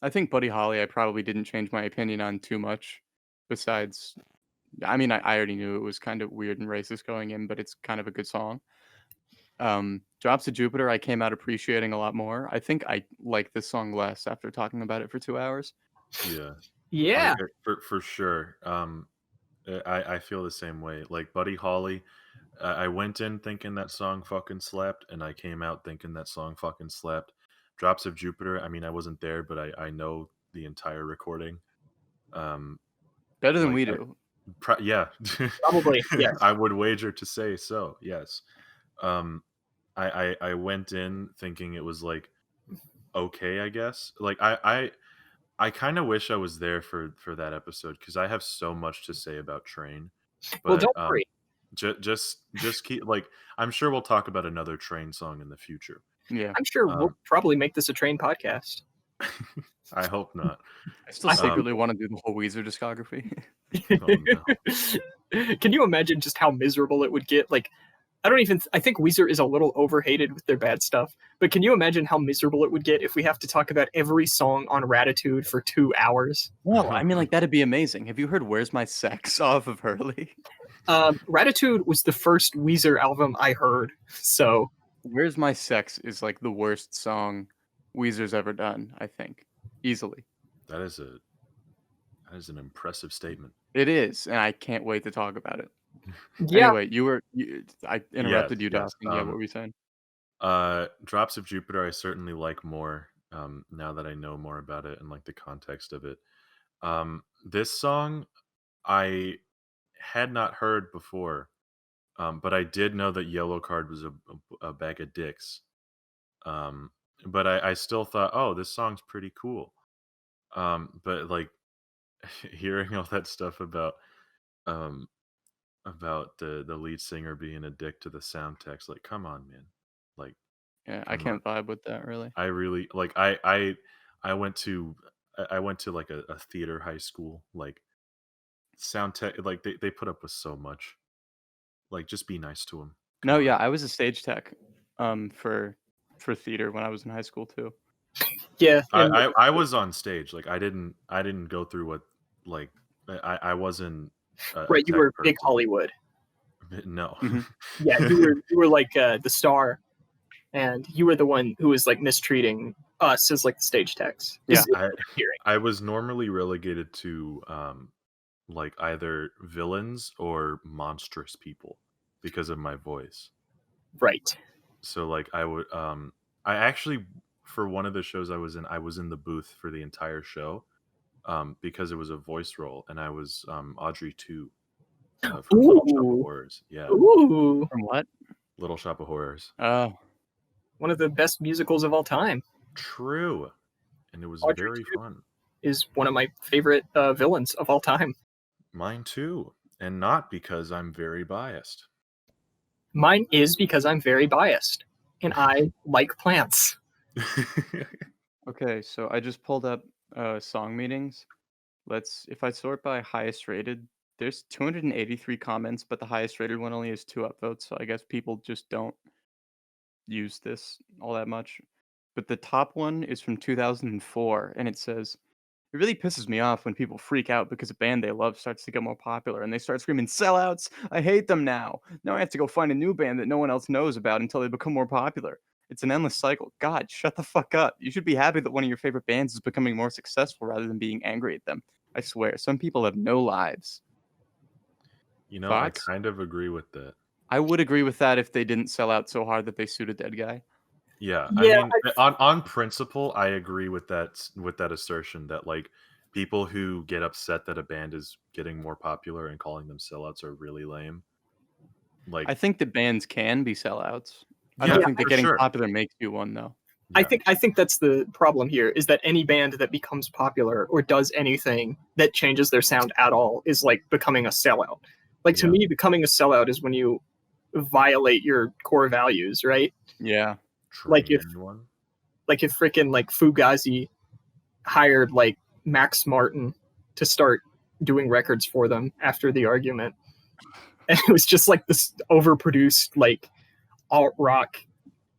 I think Buddy Holly I probably didn't change my opinion on too much besides I mean I already knew it was kind of weird and racist going in, but it's kind of a good song. Drops of Jupiter I came out appreciating a lot more. I think I like this song less after talking about it for 2 hours. Yeah. Yeah. For sure. I feel the same way. Like Buddy Holly, I went in thinking that song fucking slapped, and I came out thinking that song fucking slapped. Drops of Jupiter. I mean, I wasn't there, but I know the entire recording. Um, Better than like we do. yeah, Probably, yes. I would wager to say so. Yes. Um, I went in thinking it was like okay, I guess. Like I kind of wish I was there for that episode because I have so much to say about Train. Well, But don't worry. just keep like I'm sure we'll talk about another Train song in the future. Yeah. I'm sure we'll Um, probably make this a Train podcast. I hope not. I still I think- secretly want to do the whole Weezer discography. Oh, no. Can you imagine just how miserable it would get? Like, I think Weezer is a little overhated with their bad stuff, but can you imagine how miserable it would get if we have to talk about every song on Ratitude for 2 hours? No, I mean like that'd be amazing. Have you heard Where's My Sex off of Hurley? Ratitude was the first Weezer album I heard, so Where's My Sex is like the worst song Weezer's ever done, I think. Easily. That is an impressive statement. It is, and I can't wait to talk about it. yeah. Anyway, I interrupted you, Yes. Dawson. Yeah, what were you saying? Drops of Jupiter I certainly like more now that I know more about it and like the context of it. This song I had not heard before, but I did know that Yellowcard was a bag of dicks. But I still thought, oh, this song's pretty cool. But like hearing all that stuff um about the lead singer being a dick to the sound text, like, come on, man. Like, Yeah, I come on. can't vibe with that really. I really like I went to I went to like a theater high school, like sound tech like they put up with so much. Like just be nice to them. No, yeah, I was a stage tech for theater when I was in high school too. Yeah. And I was on stage. Like I didn't go through what like I wasn't right, you tech were big person. Hollywood. No. Mhm. Yeah, you were like the star, and you were the one who was like mistreating us as like the stage techs. Yeah. I was normally relegated to like either villains or monstrous people because of my voice. Right. So like I would I actually for one of the shows I was in the booth for the entire show because it was a voice role and I was Audrey 2 from Little Shop of Ooh. Horrors. Yeah. Ooh, From what? Little Shop of Horrors. Oh, one of the best musicals of all time. True. And it was Audrey very 2. fun. Is one of my favorite villains of all time. Mine too. And not because I'm very biased. Mine is because I'm very biased, and I like plants. okay. So I just pulled up song meetings. If I sort by highest rated, there's 283 comments, but the highest rated one only has 2 upvotes. So I guess people just don't use this all that much, but the top one is from 2004, and it says, "It really pisses me off when people freak out because a band they love starts to get more popular and they start screaming, 'Sellouts! I hate them now!' Now I have to go find a new band that no one else knows about until they become more popular. It's an endless cycle. God, shut the fuck up. You should be happy that one of your favorite bands is becoming more successful rather than being angry at them. I swear, some people have no lives." You know, I Thoughts? kind of agree with that. I would agree with that if they didn't sell out so hard that they sued a dead guy. Yeah, I Yeah, mean, on principle, I agree with that assertion that like people who get upset that a band is getting more popular and calling them sellouts are really lame. Like, I think that bands can be sellouts. I yeah, don't think that for getting sure. popular makes you one, though. I Yeah, think that's the problem here, is that any band that becomes popular or does anything that changes their sound at all is like becoming a sellout. Like to yeah, me, becoming a sellout is when you violate your core values, right? Yeah. Like train if anyone. freaking like Fugazi hired like Max Martin to start doing records for them after the argument. And it was just like this overproduced like alt rock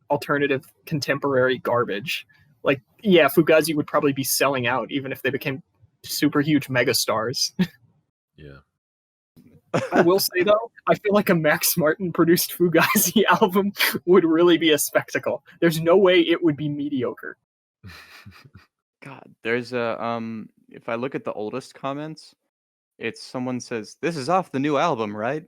alternative contemporary garbage. Like, yeah, Fugazi would probably be selling out even if they became super huge megastars. Yeah. I will say though, I feel like a Max Martin produced Fugazi album would really be a spectacle. There's no way it would be mediocre. God, there's a if I look at the oldest comments, it's someone says, "This is off the new album, right?"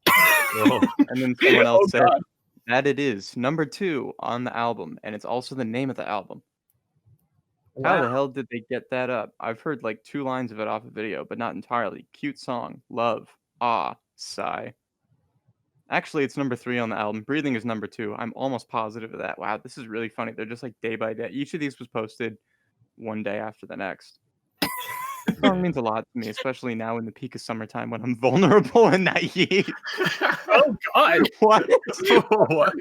Oh, And then someone Oh else said, god. "That it is, number 2 on the album, and it's also the name of the album." How Wow. the hell did they get that up? I've heard like 2 lines of it off a video, but not entirely. Cute song, love, ah, sigh. Actually, it's number 3 on the album. Breathing is number 2. I'm almost positive of that. Wow, this is really funny. They're just like day by day. Each of these was posted one day after the next. This song man. means a lot to me, especially now in the peak of summertime when I'm vulnerable and naive. Oh god. What? What?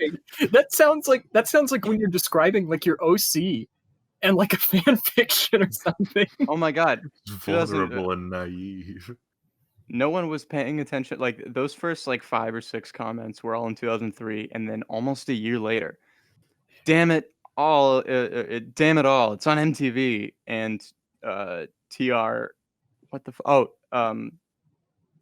That sounds like when you're describing like your OC and like a fan fiction or something. Oh my god. 2000 Vulnerable and naive. No one was paying attention. Like those first like 5 or 6 comments were all in 2003, and then almost a year later, damn it all, damn it all, it's on MTV and TR. What the?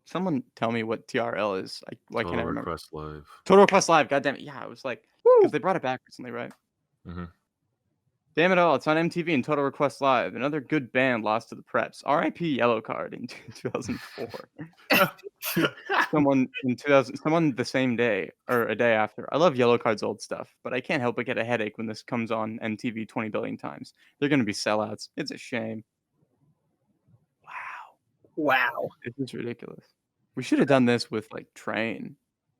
Someone tell me what TRL is. Why can't I Total remember? Request Live. Total Request Live. God damn it! Yeah, I was like, because they brought it back recently, right? Hmm. Damn it all, it's on MTV and Total Request Live. Another good band lost to the Preps. R.I.P. Yellowcard in 2004. Someone the same day or a day after. I love Yellowcard's old stuff, but I can't help but get a headache when this comes on MTV 20 billion times. They're going to be sellouts. It's a shame. Wow. Wow. This is ridiculous. We should have done this with like Train.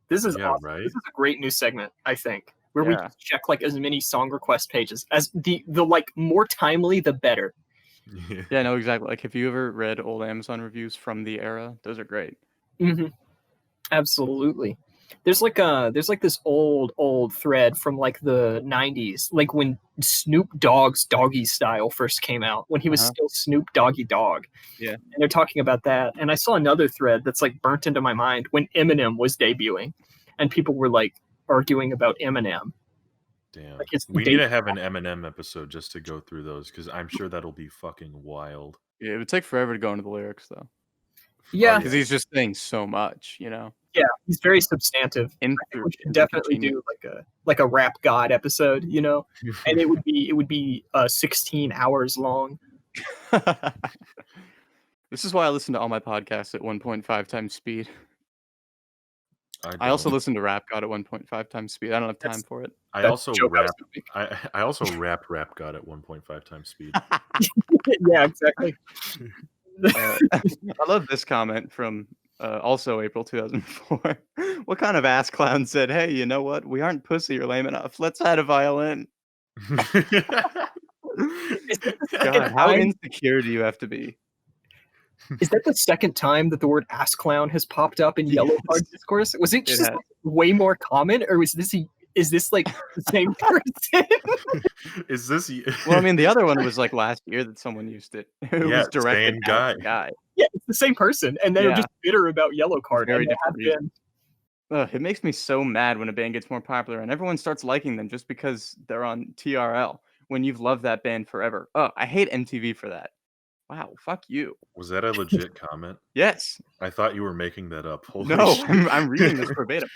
This is Yeah, awesome. right? This is a great new segment, I think, where we Yeah. just check like as many song request pages as the like more timely the better. Yeah, no, exactly. Like, have you ever read old Amazon reviews from the era? Those are great. Mm-hmm. Absolutely. There's like this old thread from like the 90s, like when Snoop Dogg's Doggy Style first came out, when he was Uh-huh. still Snoop Doggy Dogg. Yeah. And they're talking about that. And I saw another thread that's like burnt into my mind when Eminem was debuting, and people were like arguing about Eminem. Damn. Like his We date- need to have an Eminem episode just to go through those because I'm sure that'll be fucking wild. Yeah, it would take forever to go into the lyrics, though. Yeah. Because he's just saying so much, you know? Yeah, he's very substantive. In We should definitely do like a rap god episode, you know, and it would be 16 hours long. This is why I listen to all my podcasts at 1.5 times speed. I don't. also listen to Rap God at 1.5 times speed. I don't have time That's- for it. I That's also the joke I was rap. gonna I also rap God at 1.5 times speed. make. Yeah, exactly. I love this comment from also April 2004. What kind of ass clown said, "Hey, you know what? We aren't pussy or lame enough. Let's add a violin." God, how insecure do you have to be? Is that the second time that the word ass clown has popped up in Yellowcard discourse? Was it just has. like, way more common, or is this like the same person? Is this? Well, I mean, the other one was like last year that someone used it. It Yeah, was directed same at the guy. Yeah, it's the same person, and they're Yeah. just bitter about Yellowcard. Very And they have different reason. been Ugh, it makes me so mad when a band gets more popular and everyone starts liking them just because they're on TRL when you've loved that band forever. Oh, I hate MTV for that. Wow, fuck you. Was that a legit comment? Yes. I thought you were making that up. Holy No, shit. I'm reading this verbatim.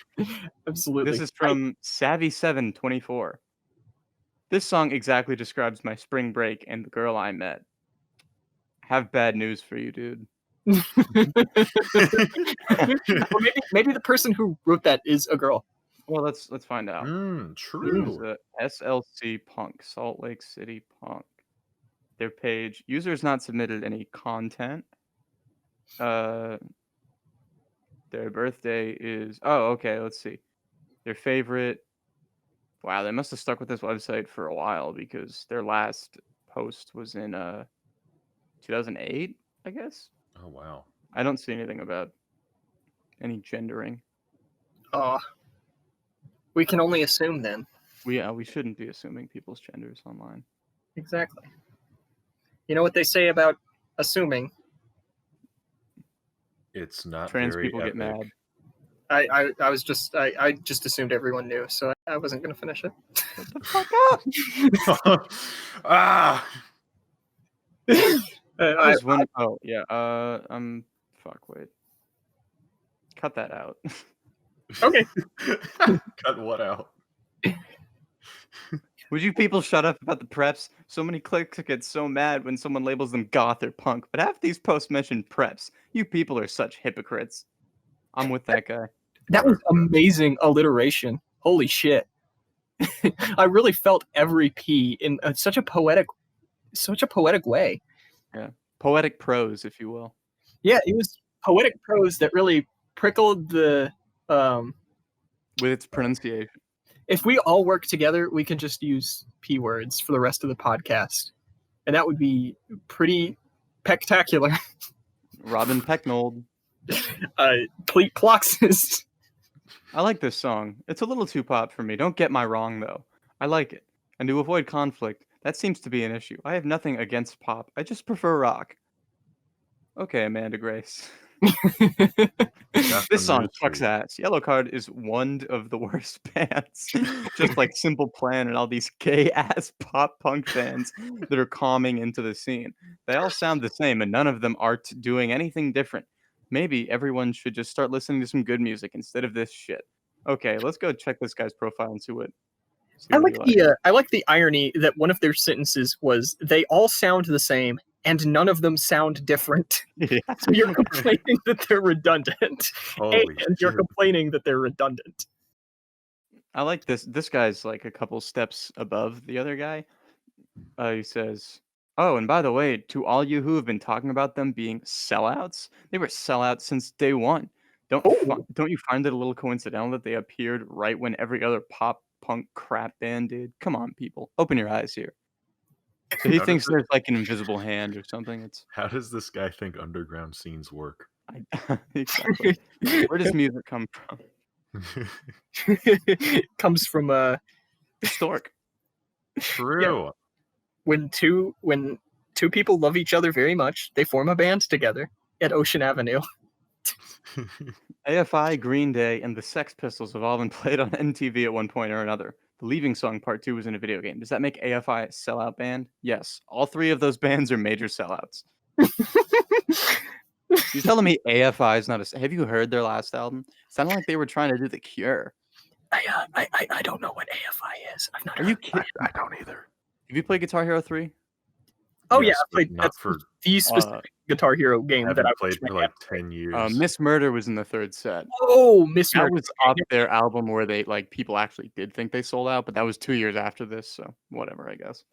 Absolutely. This is from Savvy724. This song exactly describes my spring break and the girl I met. Have bad news for you, dude. Or maybe the person who wrote that is a girl. Well, let's find out. True. SLC Punk, Salt Lake City Punk. Their page. Users not submitted any content. Their birthday is. Oh, okay. Let's see. Their favorite. Wow, they must have stuck with this website for a while because their last post was in 2008, I guess. Oh wow. I don't see anything about any gendering. We can only assume then. We shouldn't be assuming people's genders online. Exactly. You know what they say about assuming? It's not Trans very people get epic. mad. I just assumed everyone knew, so I wasn't gonna finish it. Shut the fuck up! Ah. Oh yeah. Fuck. Wait. Cut that out. Okay. Cut what out? Would you people shut up about the preps? So many clicks get so mad when someone labels them goth or punk, but half these posts mention preps. You people are such hypocrites. I'm with that guy. That was amazing alliteration. Holy shit. I really felt every P in such a poetic way. Yeah. Poetic prose, if you will. Yeah, it was poetic prose that really prickled the with its pronunciation. If we all work together, we can just use P words for the rest of the podcast. And that would be pretty spectacular. Robin Pecknold. Pleat Ploxus. I like this song. It's a little too pop for me. Don't get my wrong, though. I like it. And to avoid conflict, that seems to be an issue. I have nothing against pop. I just prefer rock. Okay, Amanda Grace. This song sucks ass. Yellowcard is one of the worst bands. Just like Simple Plan and all these gay ass pop punk bands that are calming into the scene. They all sound the same and none of them are doing anything different. Maybe everyone should just start listening to some good music instead of this shit. Okay, let's go check this guy's profile and see what. I like the irony that one of their sentences was they all sound the same and none of them sound different. Yeah. So you're complaining that they're redundant. And you're complaining that they're redundant. I like this. This guy's like a couple steps above the other guy. He says, "Oh, and by the way, to all you who have been talking about them being sellouts, they were sellouts since day one. Don't you find it a little coincidental that they appeared right when every other pop punk crap band did? Come on, people, open your eyes here." So he thinks there's like an invisible hand or something. How does this guy think underground scenes work? Exactly. Where does music come from? It comes from the stork. True. Yeah. When two people love each other very much, they form a band together at Ocean Avenue. AFI, Green Day, and the Sex Pistols have all been played on MTV at one point or another. The Leaving Song Part 2 was in a video game. Does that make AFI a sellout band? Yes. All three of those bands are major sellouts. You're telling me AFI is not a... Have you heard their last album? It sounded like they were trying to do The Cure. I don't know what AFI is. I've not. Are you kidding? I don't either. Have you played Guitar Hero 3? Oh yes, yeah, I played not for the specific Guitar Hero game that I played for like 10 years. Miss Murder was in the third set. Oh, Miss Murder. That was off their album where they like people actually did think they sold out, but that was 2 years after this, so whatever, I guess.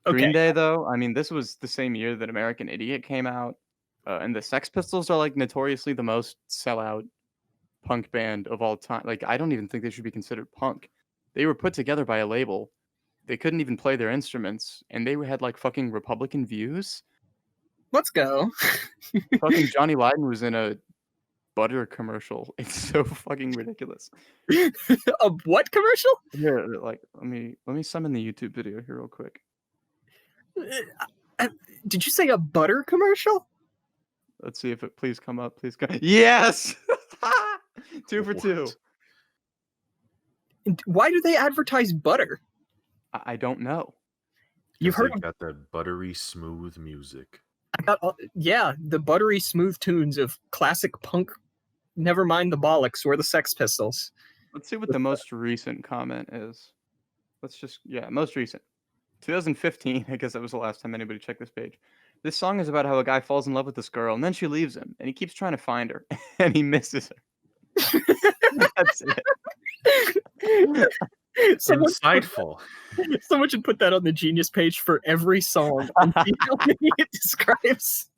Okay. Green Day, though, I mean, this was the same year that American Idiot came out, and the Sex Pistols are like notoriously the most sellout punk band of all time. Like, I don't even think they should be considered punk. They were put together by a label. They couldn't even play their instruments, and they had like fucking Republican views. Let's go. Fucking Johnny Lydon was in a butter commercial. It's so fucking ridiculous. A what commercial? Here, like, let me summon the YouTube video here real quick. Did you say a butter commercial? Let's see if it please come up. Please come. Yes. 2 for 2. What? And why do they advertise butter? I don't know. You've 'Cause heard they've got that buttery smooth music. the buttery smooth tunes of classic punk. Never mind the Bollocks or the Sex Pistols. Let's see what the most recent comment is. Most recent. 2015, I guess that was the last time anybody checked this page. This song is about how a guy falls in love with this girl and then she leaves him and he keeps trying to find her and he misses her. That's it. Insightful. Someone should put that on the Genius page for every song and see how many it describes.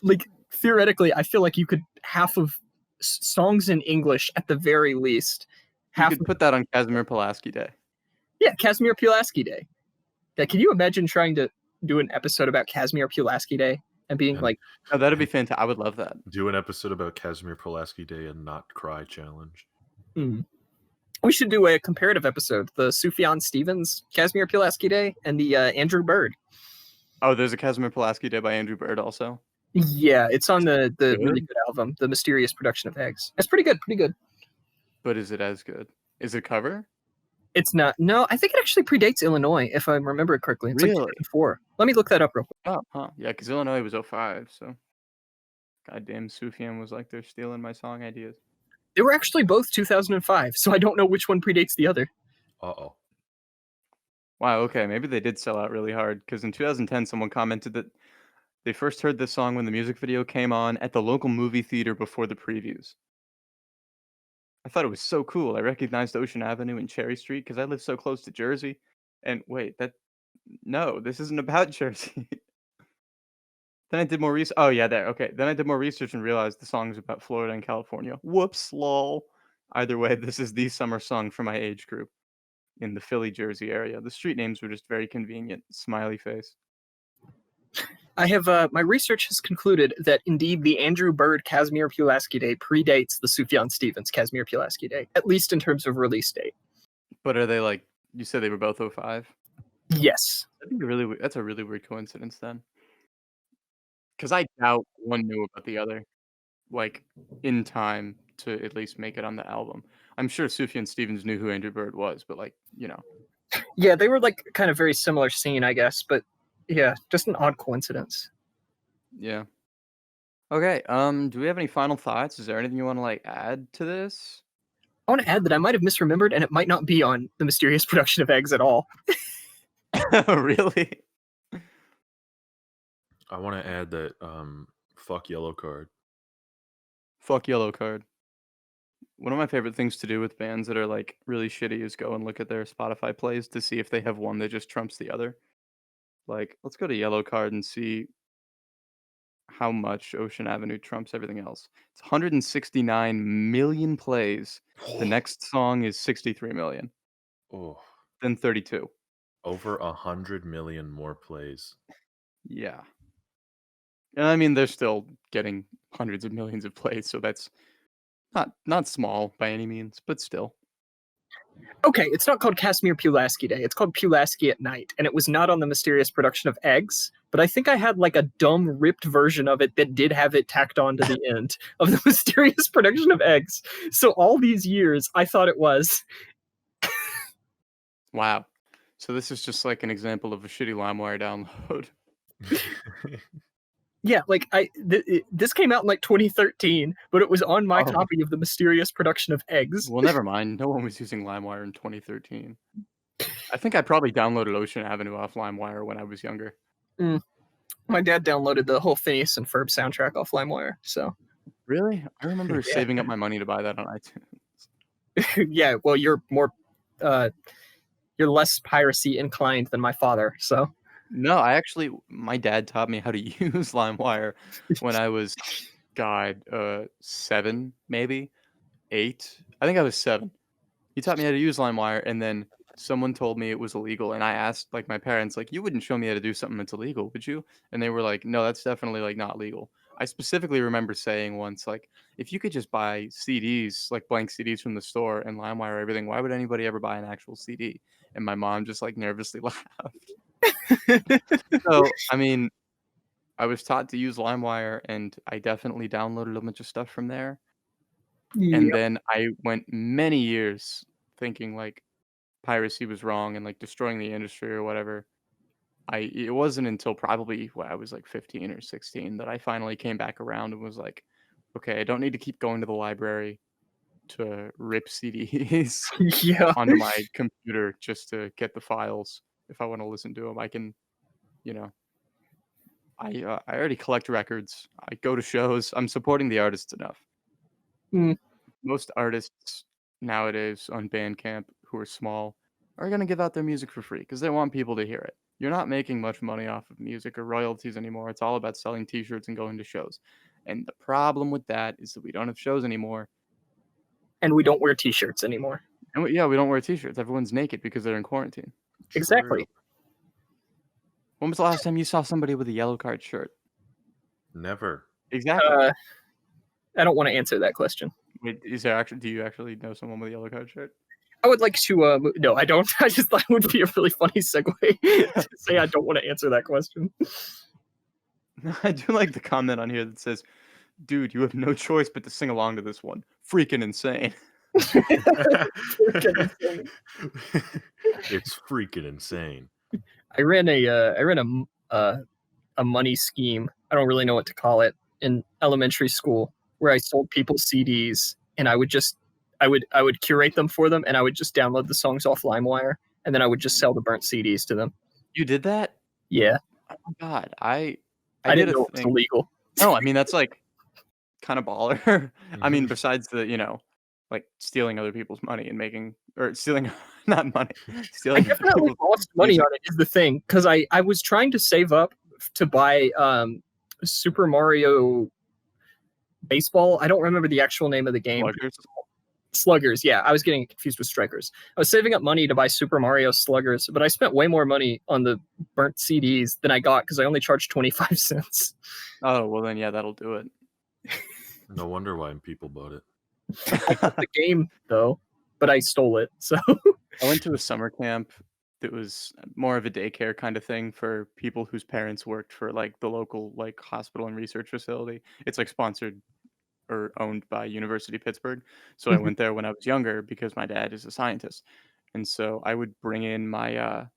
Like, theoretically, I feel like you could half of songs in English at the very least. You could put that on Casimir Pulaski Day. Yeah, Casimir Pulaski Day. Yeah, can you imagine trying to do an episode about Casimir Pulaski Day and being like, oh, that'd be fantastic. I would love that. Do an episode about Casimir Pulaski Day and not cry challenge. We should do a comparative episode, the Sufjan Stevens Casimir Pulaski Day and the Andrew Bird. Oh, there's a Casimir Pulaski Day by Andrew Bird also. Yeah, it's on the really good album, The Mysterious Production of Eggs. It's pretty good. But is it as good? Is it a cover? It's not. No, I think it actually predates Illinois, if I remember it correctly. It's Really? like 2004. Let me look that up real quick. Oh, huh. Yeah, because Illinois was 05, so. Goddamn, Sufjan was like, they're stealing my song ideas. They were actually both 2005, so I don't know which one predates the other. Uh-oh. Wow, okay, maybe they did sell out really hard, because in 2010, someone commented that they first heard this song when the music video came on at the local movie theater before the previews. I thought it was so cool. I recognized Ocean Avenue and Cherry Street because I live so close to Jersey. And wait, no, this isn't about Jersey. Then I did more research. Oh yeah, there. Okay. Then I did more research and realized the song's about Florida and California. Whoops, lol. Either way, this is the summer song for my age group in the Philly, Jersey area. The street names were just very convenient. Smiley face. I have my research has concluded that indeed the Andrew Bird Casimir Pulaski Day predates the Sufjan Stevens Casimir Pulaski Day, at least in terms of release date. But are they like you said they were both 05? Yes. I think that's a really weird coincidence then. Because I doubt one knew about the other, like, in time to at least make it on the album. I'm sure Sufjan Stevens knew who Andrew Bird was, but, like, you know. Yeah, they were like kind of very similar scene, I guess, but yeah, just an odd coincidence. Yeah. Okay, do we have any final thoughts? Is there anything you want to, like, add to this? I want to add that I might have misremembered, and it might not be on The Mysterious Production of Eggs at all. Really? I want to add that fuck Yellowcard. Fuck Yellowcard. One of my favorite things to do with bands that are, like, really shitty is go and look at their Spotify plays to see if they have one that just trumps the other. Like, let's go to Yellowcard and see how much Ocean Avenue trumps everything else. It's 169 million plays. The next song is 63 million. Oh, Then 32. over 100 million more plays. Yeah. And I mean, they're still getting hundreds of millions of plays, so that's not small by any means, but still. Okay, it's not called Casimir Pulaski Day. It's called Pulaski at Night, and it was not on The Mysterious Production of Eggs, but I think I had like a dumb ripped version of it that did have it tacked on to the end of The Mysterious Production of Eggs. So all these years, I thought it was. Wow. So this is just like an example of a shitty LimeWire download. Yeah, like this came out in like 2013, but it was on my copy of The Mysterious Production of Eggs. Well, never mind. No one was using LimeWire in 2013. I think I probably downloaded Ocean Avenue off LimeWire when I was younger. My dad downloaded the whole Phineas and Ferb soundtrack off LimeWire, so. Really? I remember saving up my money to buy that on iTunes. Yeah, well, you're less piracy inclined than my father, so. No, my dad taught me how to use LimeWire when I was, 7, maybe 8. I think I was 7. He taught me how to use LimeWire, and then someone told me it was illegal, and I asked like my parents, like, you wouldn't show me how to do something that's illegal, would you? And they were like, no, that's definitely like not legal. I specifically remember saying once, like, if you could just buy CDs, like blank CDs from the store and LimeWire everything, why would anybody ever buy an actual CD? And my mom just like nervously laughed. So, I mean, I was taught to use LimeWire, and I definitely downloaded a bunch of stuff from there. And Yep. then I went many years thinking like piracy was wrong and like destroying the industry or whatever. It wasn't until probably when I was like 15 or 16 that I finally came back around and was like, okay, I don't need to keep going to the library to rip CDs Yeah. onto my computer just to get the files. If I want to listen to them, I can, you know, I already collect records. I go to shows. I'm supporting the artists enough. Mm. Most artists nowadays on Bandcamp who are small are going to give out their music for free because they want people to hear it. You're not making much money off of music or royalties anymore. It's all about selling t-shirts and going to shows. And the problem with that is that we don't have shows anymore. And we don't wear t-shirts anymore. And we don't wear t-shirts. Everyone's naked because they're in quarantine. Exactly. True. When was the last time you saw somebody with a Yellowcard shirt? Never. Exactly. I don't want to answer that question. Wait, do you actually know someone with a Yellowcard shirt? I would like to. No, I don't. I just thought it would be a really funny segue to say I don't want to answer that question. I do like the comment on here that says, dude, you have no choice but to sing along to this one. Freaking insane. It's freaking insane. I ran a money scheme. I don't really know what to call it in elementary school, where I sold people CDs, and I would curate them for them, and I would just download the songs off LimeWire, and then I would just sell the burnt CDs to them. You did that? Yeah. Oh my god, I I did didn't a know it was thing. illegal. No, I mean that's like kind of baller. I mean, Mhm. besides the like stealing other people's money and making or stealing not money, I stealing definitely people's lost money music. on it is the thing, because I was trying to save up to buy Super Mario Baseball. I don't remember the actual name of the game. Sluggers. Sluggers, yeah. I was getting confused with Strikers. I was saving up money to buy Super Mario Sluggers, but I spent way more money on the burnt CDs than I got because I only charged 25 cents. Oh well, then yeah, that'll do it. No wonder why people bought it. I got the game though, but I stole it. So I went to a summer camp that was more of a daycare kind of thing for people whose parents worked for like the local like hospital and research facility. It's like sponsored or owned by University of Pittsburgh. So I went there when I was younger because my dad is a scientist. And so I would bring in my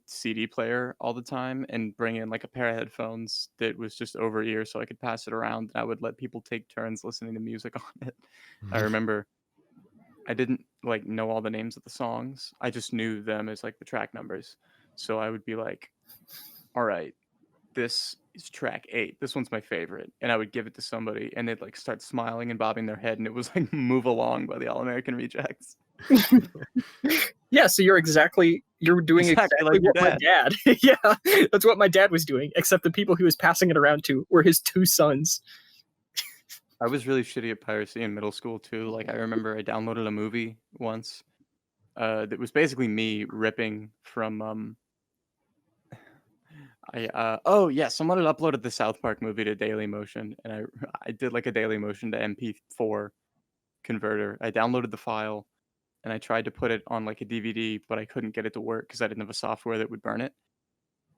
CD player all the time and bring in like a pair of headphones that was just over ear so I could pass it around, and I would let people take turns listening to music on it. I remember I didn't like know all the names of the songs. I just knew them as like the track numbers. So I would be like, all right, this is track 8. This one's my favorite. And I would give it to somebody and they'd like start smiling and bobbing their head, and it was like Move Along by the All American Rejects. yeah, so you're doing exactly like your what my dad. Yeah, that's what my dad was doing, except the people he was passing it around to were his 2 sons. I was really shitty at piracy in middle school too. Like I remember I downloaded a movie once that was basically me ripping from someone had uploaded the South Park movie to Dailymotion, and I did like a Dailymotion to MP4 converter. I downloaded the file and I tried to put it on like a DVD, but I couldn't get it to work because I didn't have a software that would burn it.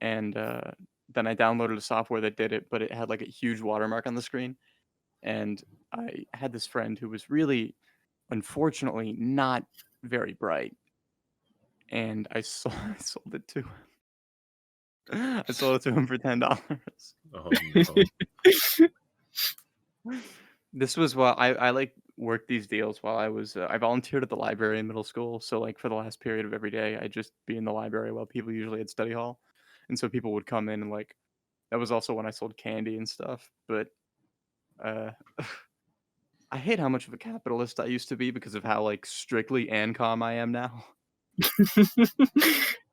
And then I downloaded a software that did it, but it had like a huge watermark on the screen. And I had this friend who was really, unfortunately, not very bright. And I sold it to him. I sold it to him for $10. Oh no. This was while I like worked these deals while I was I volunteered at the library in middle school. So like for the last period of every day, I'd just be in the library while people usually had study hall. And so people would come in and like that was also when I sold candy and stuff. But uh I hate how much of a capitalist I used to be because of how like strictly ANCOM I am now.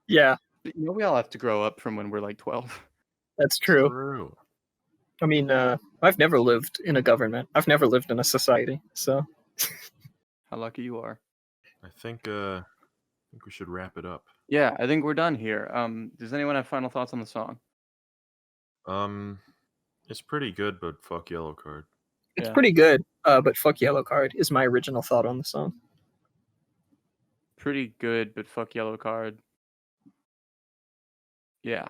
Yeah, But, we all have to grow up from when we're like 12. that's true. True. I mean, I've never lived in a government. I've never lived in a society. So How lucky you are. I think we should wrap it up. Yeah, I think we're done here. Does anyone have final thoughts on the song? It's pretty good, but fuck Yellowcard. it's Yeah. pretty good. But fuck Yellowcard is my original thought on the song. Pretty good, but fuck Yellowcard. Yeah.